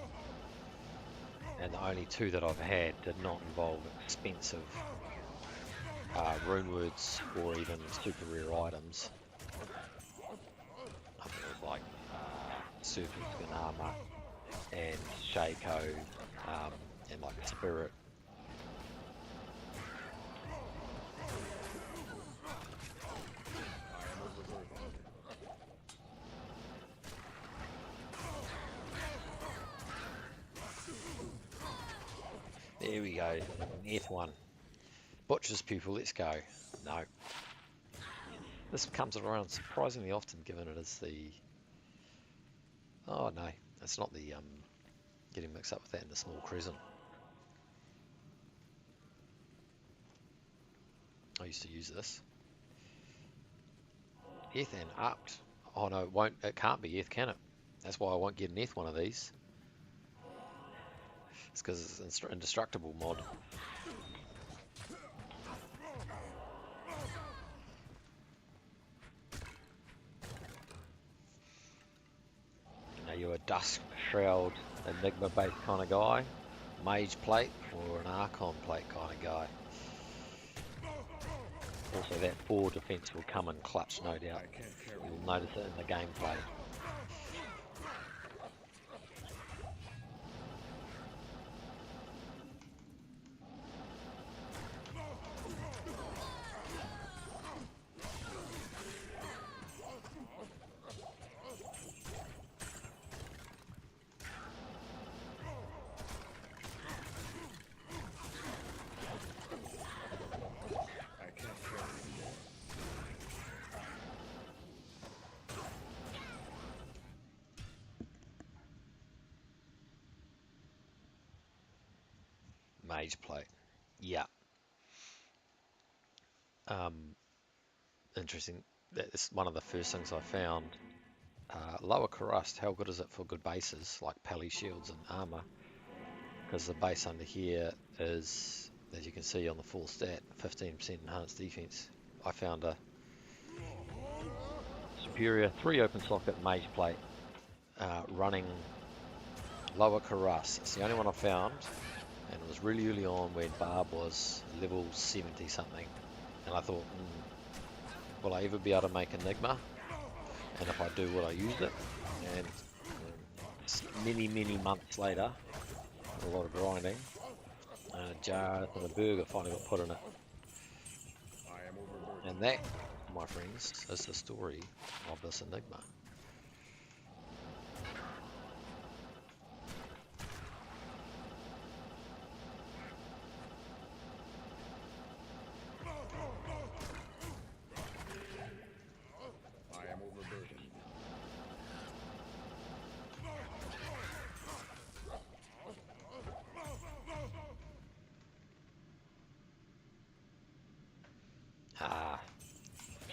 and the only two that I've had did not involve expensive rune words or even super rare items. I think it was like serpent skin armor and Shaco, and like Spirit. I am overburdened. There we go. Nth one. Butcher's Pupil, let's go. No. This comes around surprisingly often, given it is the... Oh no, it's not the... getting mixed up with that in the small crescent. I used to use this. Eth and upped. Oh no, it won't. It can't be Eth, can it? That's why I won't get an Eth one of these. It's because it's indestructible mod. Now you're a Dusk Shroud Enigma based kind of guy, Mage Plate, or an Archon Plate kind of guy. Also, that 4 defense will come in clutch, no doubt. I can't carry You'll notice it in the gameplay. I can't carry anymore. Mage Plate. Yeah. Interesting. That's one of the first things I found. Lower Corrust, how good is it for good bases like Pally Shields and Armor? Because the base under here is, as you can see on the full stat, 15% enhanced defense. I found a superior 3 open socket Mage Plate running Lower Corrust. It's the only one I found, and it was really early on when Barb was level 70 something, and I thought, will I ever be able to make Enigma? And if I do, will I use it? And many months later, a lot of grinding, a jar and a burger finally got put in it. I am overburdened. And that, my friends, is the story of this Enigma. I am overburdened.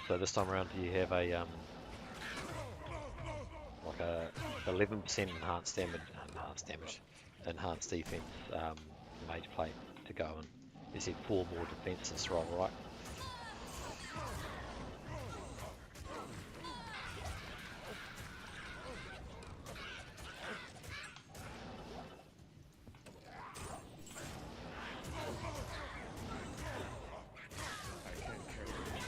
So this time around, do you have a like a 11% enhanced defense Mage Plate to go in? You said 4 more defense this roll, right? I can't carry anymore.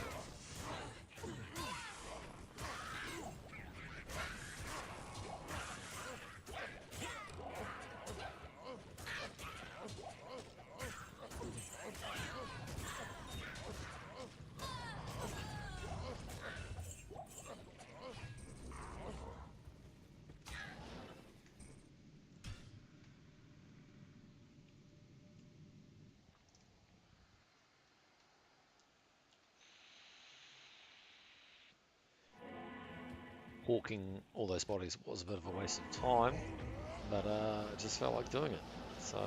Hawking all those bodies was a bit of a waste of time, but I just felt like doing it. So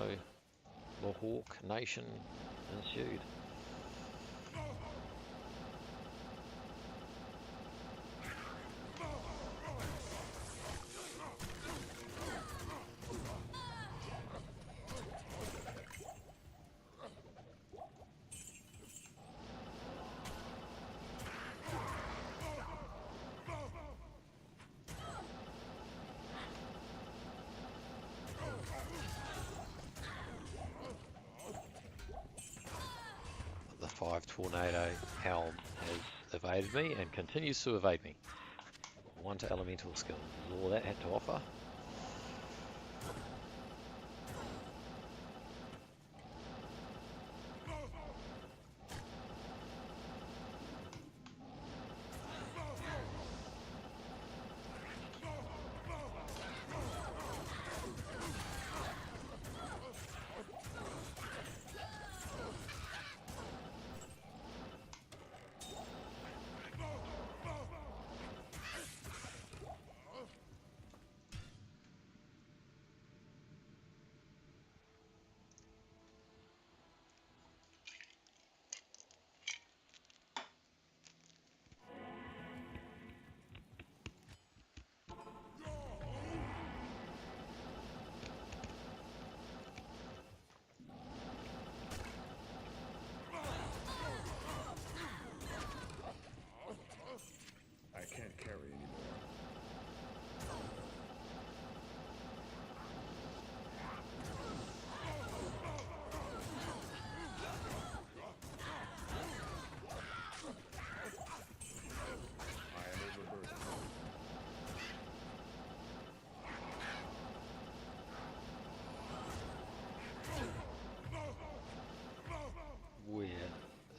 the Hawk Nation ensued. The 5 Tornado Helm has evaded me and continues to evade me. 1 to elemental skill is all that had to offer.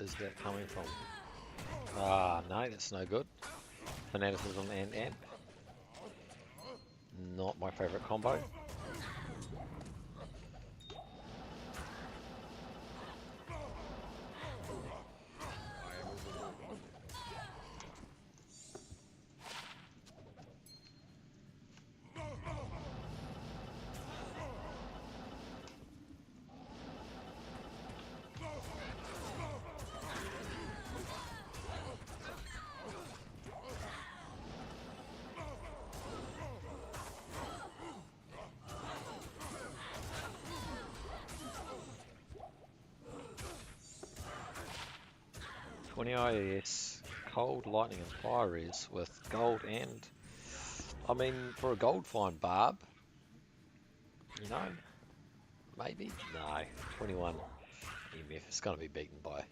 is that coming from? Ah, no, that's no good. Fanaticism and amp. Not my favourite combo. I am overburdened. 20 IS, cold, lightning and fire is with gold and, I mean, for a gold fine barb, you know, maybe? No, 21 EMF, it's going to be beaten by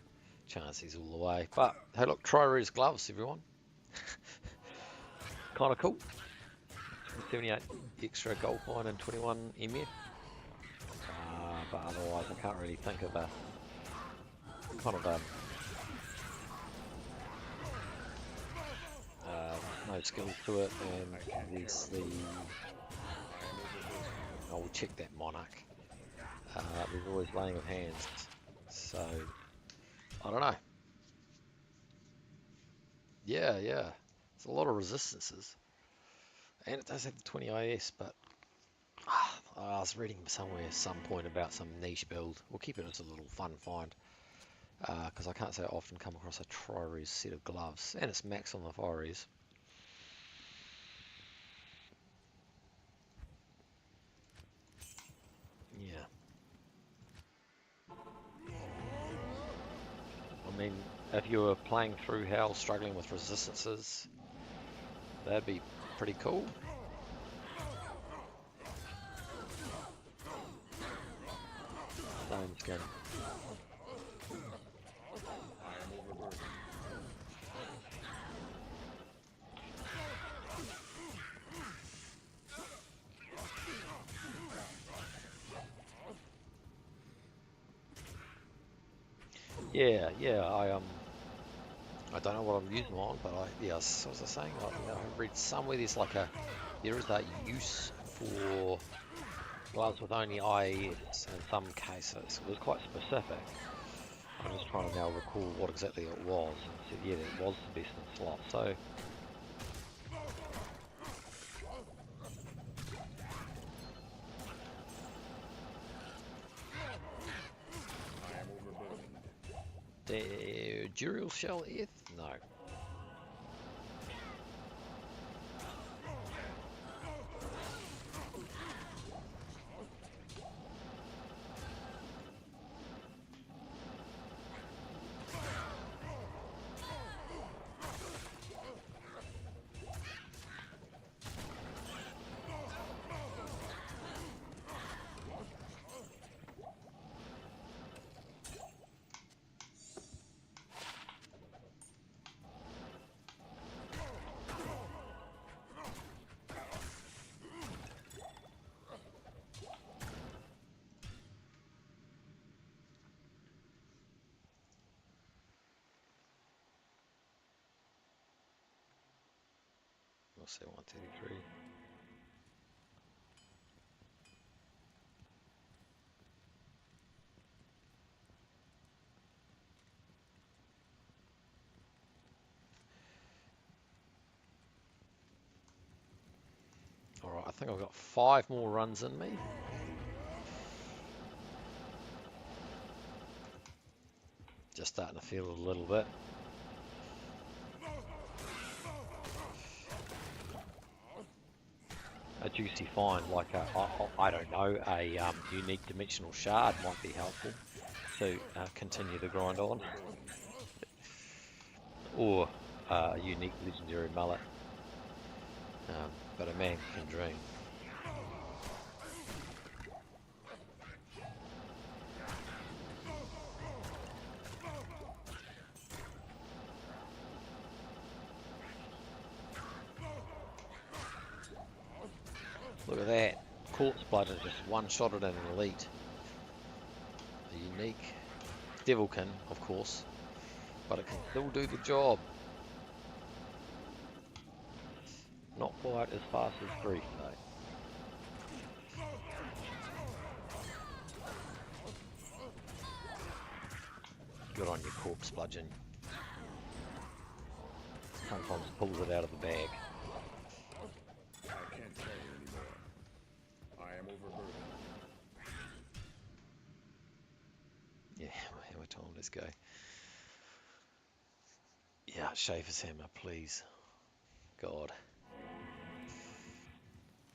chances all the way. But, hey look, Tri-Res gloves, everyone. Kind of cool. 78 extra gold fine and 21 EMF. But otherwise I can't really think of a kind of no skill to it, and there's the, I will check that monarch. There's always laying of hands, so I don't know. Yeah, it's a lot of resistances, and it does have the 20 IS, but I was reading somewhere at some point about some niche build. We'll keep it as a little fun find, because I can't say I often come across a Tri-Res set of gloves, and it's max on the fire res. Yeah. I mean, if you were playing through hell, struggling with resistances, that'd be pretty cool. Stone's gun. I am overburdened. Yeah, I don't know what I'm using on, but yeah, as I was saying, I read somewhere there is a use for gloves with only IES in some cases. It was quite specific. I'm just trying to now recall what exactly it was, and said, yeah, it was the best in slot. So I am overburdened. the Duriel Shell ETH? No. We'll say 133. Alright, I think I've got 5 more runs in me. Just starting to feel it a little bit. A juicy find, like I don't know, a unique dimensional shard might be helpful to continue the grind on. Or a unique legendary mullet. But a man can dream. Look at that. Corpse Blood is just one-shotted at an elite. A unique Devilkin, of course. but it can still do the job. Not quite as fast as Grief though. Good on your corpse bludgeon. Sometimes pulls it out of the bag. I can't carry anymore. I am overburdened. Yeah, hammer time, let's go. Yeah, Schaefer's hammer, please. God.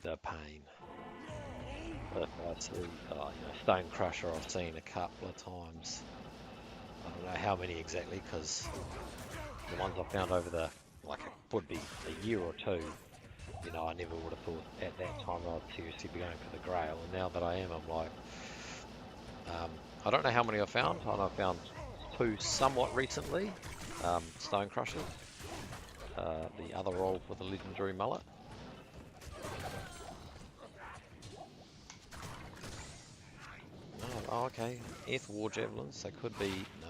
The pain. If I see, Stone Crusher I've seen a couple of times. I don't know how many exactly, because the ones I found over the, like it would be a year or two, you know, I never would have thought at that time I'd seriously be going for the Grail, and now that I am, I'm like, I don't know how many I found. I know I found 2 somewhat recently, Stone Crushers, the other roll for the Legendary Mullet. Oh, okay, Earth War Javelins, they could be, no.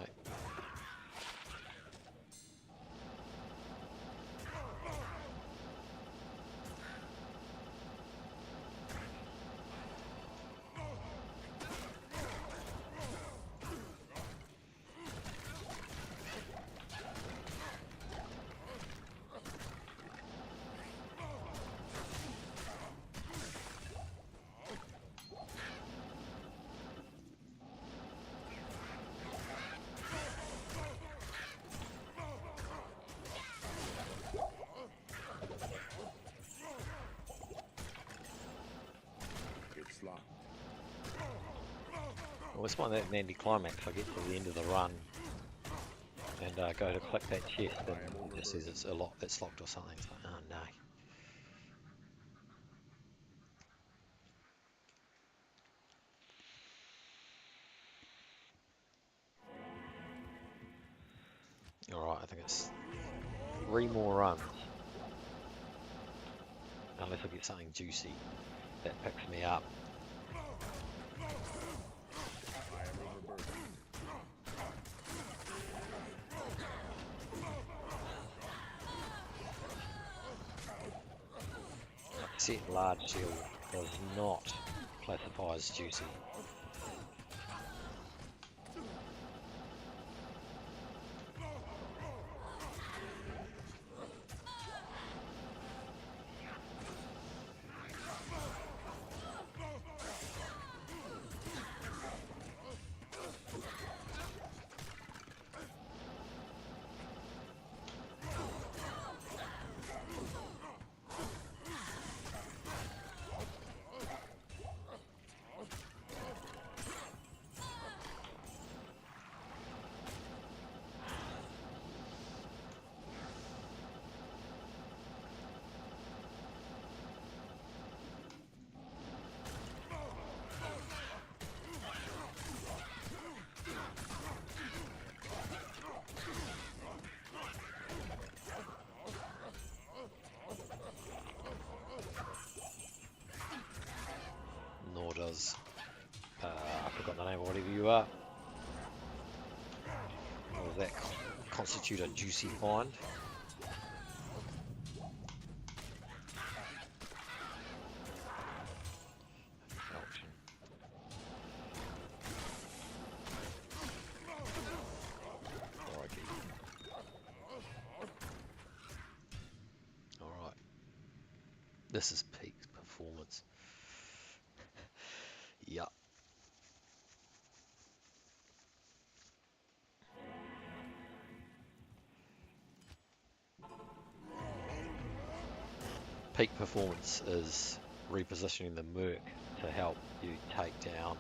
It's locked. I always find that an anticlimax. I get to the end of the run and go to click that chest and it just says it's locked or something. It's like, oh no. Alright, I think it's 3 more runs. Unless I get something juicy that picks me up. I am overburdened. Set large shield does not classify as juicy. Nor does, I forgot the name of whatever you are. Or does that constitute a juicy find? Ouch. Crikey. Alright. This is peak performance. Yup. Peak performance is repositioning the Merc to help you take down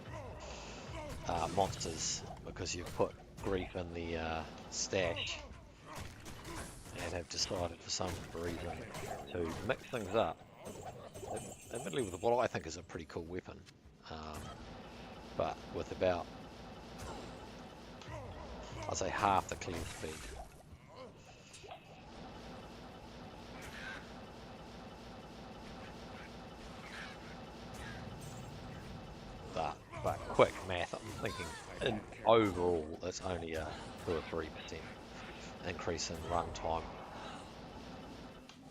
monsters because you've put Grief in the stash and have decided for some reason to mix things up. Admittedly with what I think is a pretty cool weapon, but with about, I'd say half the clear speed. But quick math, I'm thinking in overall it's only a 2 or 3%. increase in run time,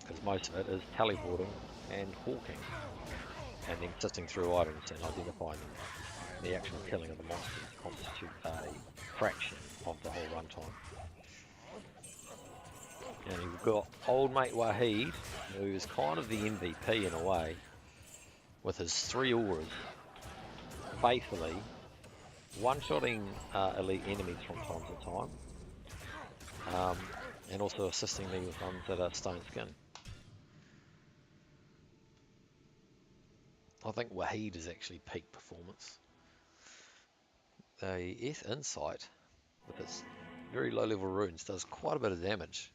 because most of it is teleporting and hawking, and then sifting through items and identifying them. The actual killing of the monsters constitute a fraction of the whole run time. And you've got old mate Wahid, who is kind of the MVP in a way, with his 3 auras, faithfully one-shotting elite enemies from time to time, and also assisting me with ones that are stone skin. I think Wahid is actually peak performance. The Insight, with its very low level runes, does quite a bit of damage.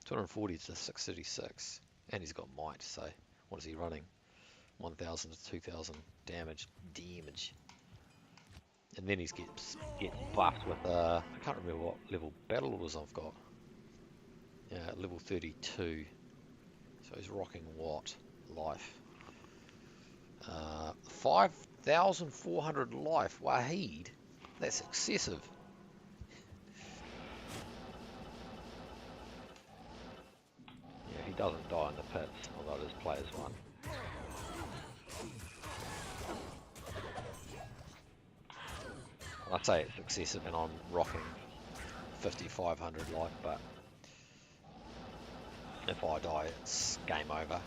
240 to 636, and he's got might, so what is he running? 1000 to 2000 damage. And then he gets buffed with I can't remember what level battle orders I've got. Yeah, level 32. So he's rocking what? Life. 5,400 life. Wahid. That's excessive. Yeah, he doesn't die in the pits, although his players won. I say it's excessive and I'm rocking 5,500 life, but if I die, it's game over.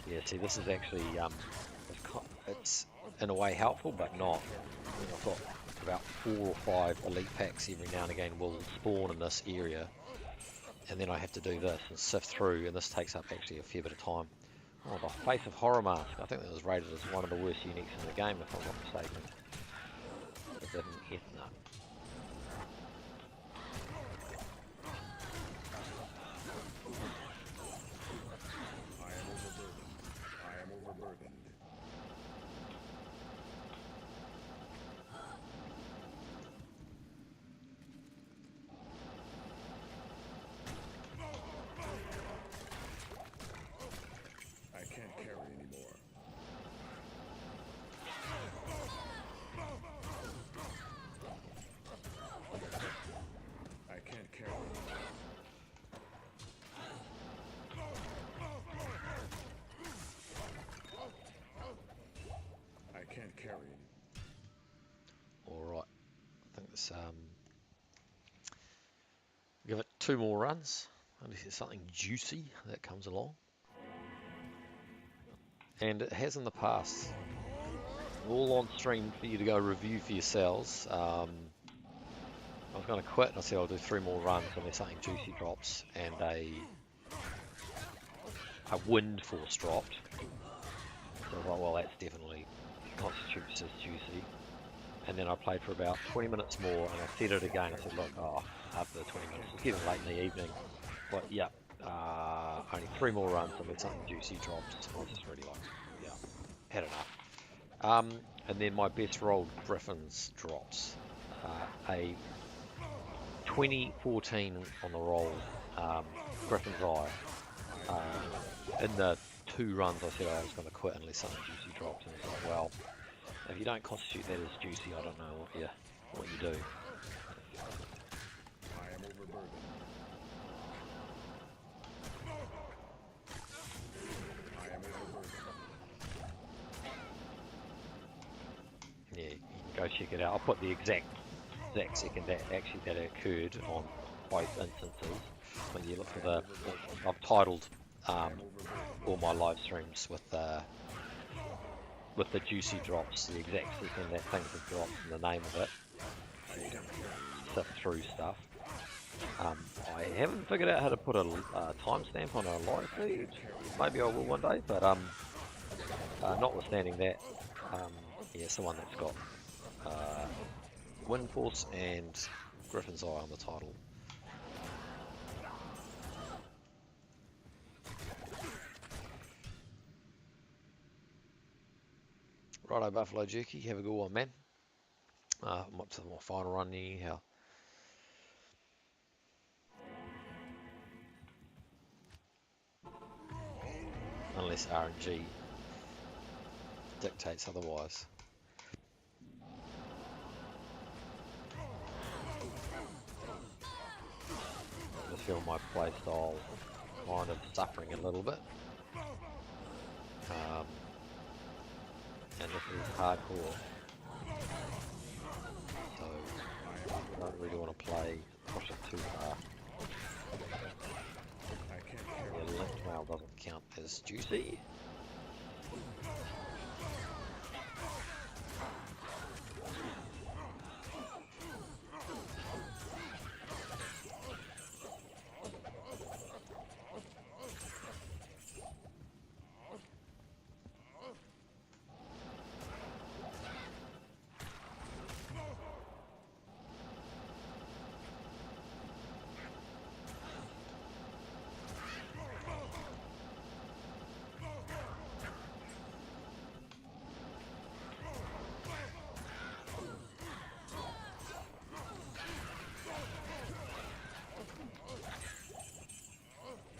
Yeah, see, this is actually, it's in a way helpful, but not. I've got about 4 or 5 elite packs every now and again will spawn in this area, and then I have to do this and sift through, and this takes up actually a fair bit of time. Oh, the Face of Horror Mask. I think that was rated as one of the worst uniques in the game, if I'm not mistaken. It didn't, no. I am overburdened. I can't carry anymore. I can't carry anymore. I can't carry anymore. Alright, I think it's, give it 2 more runs, unless there's something juicy that comes along. And it has in the past, all on stream for you to go review for yourselves. I was going to quit and I said I'll do 3 more runs unless something juicy drops, and a wind force dropped. So I was like, well, that's definitely constitutes as juicy. And then I played for about 20 minutes more, and I said it again. I said, look, after the 20 minutes, it's getting late in the evening. But yeah, only 3 more runs unless something juicy drops. I was just really like, yeah, had enough. And then my best rolled Griffins drops. A 2014 on the roll, Griffin's Eye. In the 2 runs I said I was going to quit unless something juicy drops, and it's like, well, if you don't constitute that as juicy, I don't know what you do. I am overburdened. I am overburdened. Yeah, you can go check it out. I'll put the exact second that occurred on both instances. When you look for I've titled all my live streams with the juicy drops, the exact second that things have dropped, and the name of it. So you don't sift through stuff. I haven't figured out how to put a timestamp on a live feed. Maybe I will one day, but notwithstanding that, yeah, it's the one that's got Wind Force and Griffin's Eye on the title. Righto, Buffalo Jerky, have a good one, man. I'm up to my final run anyhow. unless RNG dictates otherwise. I just feel my playstyle kind of suffering a little bit. And this is hardcore. So I don't really want to push it too far. I can't carry The left mail doesn't count as juicy.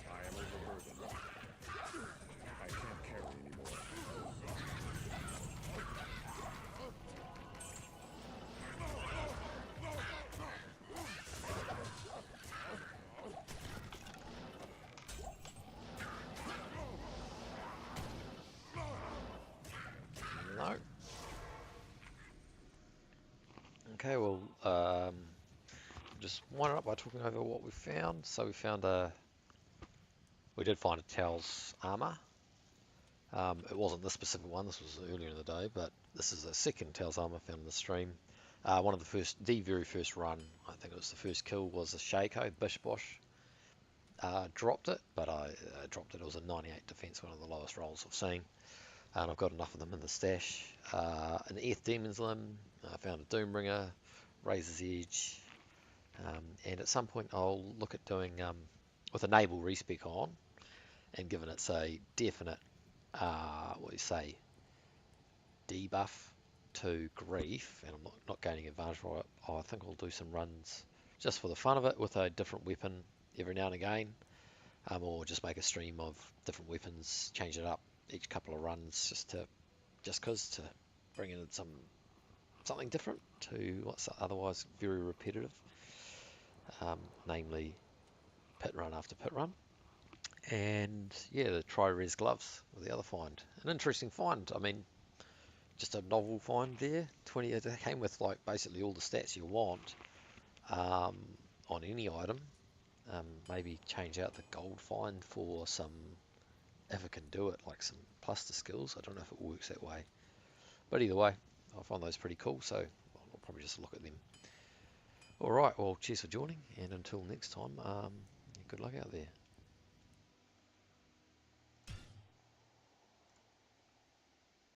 I am overburdened. I can't carry anymore. No. Okay, well, just wind it up by talking over what we found. So we did find a Tails armor. It wasn't this specific one, this was earlier in the day, but this is a second Tails armor found in the stream. One of the very first run, I think it was the first kill, was a Schaefer, Bish Bosh. Dropped it, but I dropped it. It was a 98 defense, one of the lowest rolls I've seen. And I've got enough of them in the stash. An Earth Demon's Limb, I found a Doombringer, Razor's Edge, and at some point I'll look at doing, with a Naval respec on, and given it's a definite, what do you say, debuff to Grief, and I'm not gaining advantage for it, I think I'll do some runs just for the fun of it with a different weapon every now and again, or just make a stream of different weapons, change it up each couple of runs, just cause to bring in something different to what's otherwise very repetitive, namely pit run after pit run. And yeah, the Tri-Res gloves were the other find. An interesting find. I mean, just a novel find there. 20. It came with like basically all the stats you want on any item. Maybe change out the gold find for some, if it can do it, like some plus the skills. I don't know if it works that way. But either way, I find those pretty cool, so I'll probably just look at them. Alright, well, cheers for joining, and until next time, good luck out there.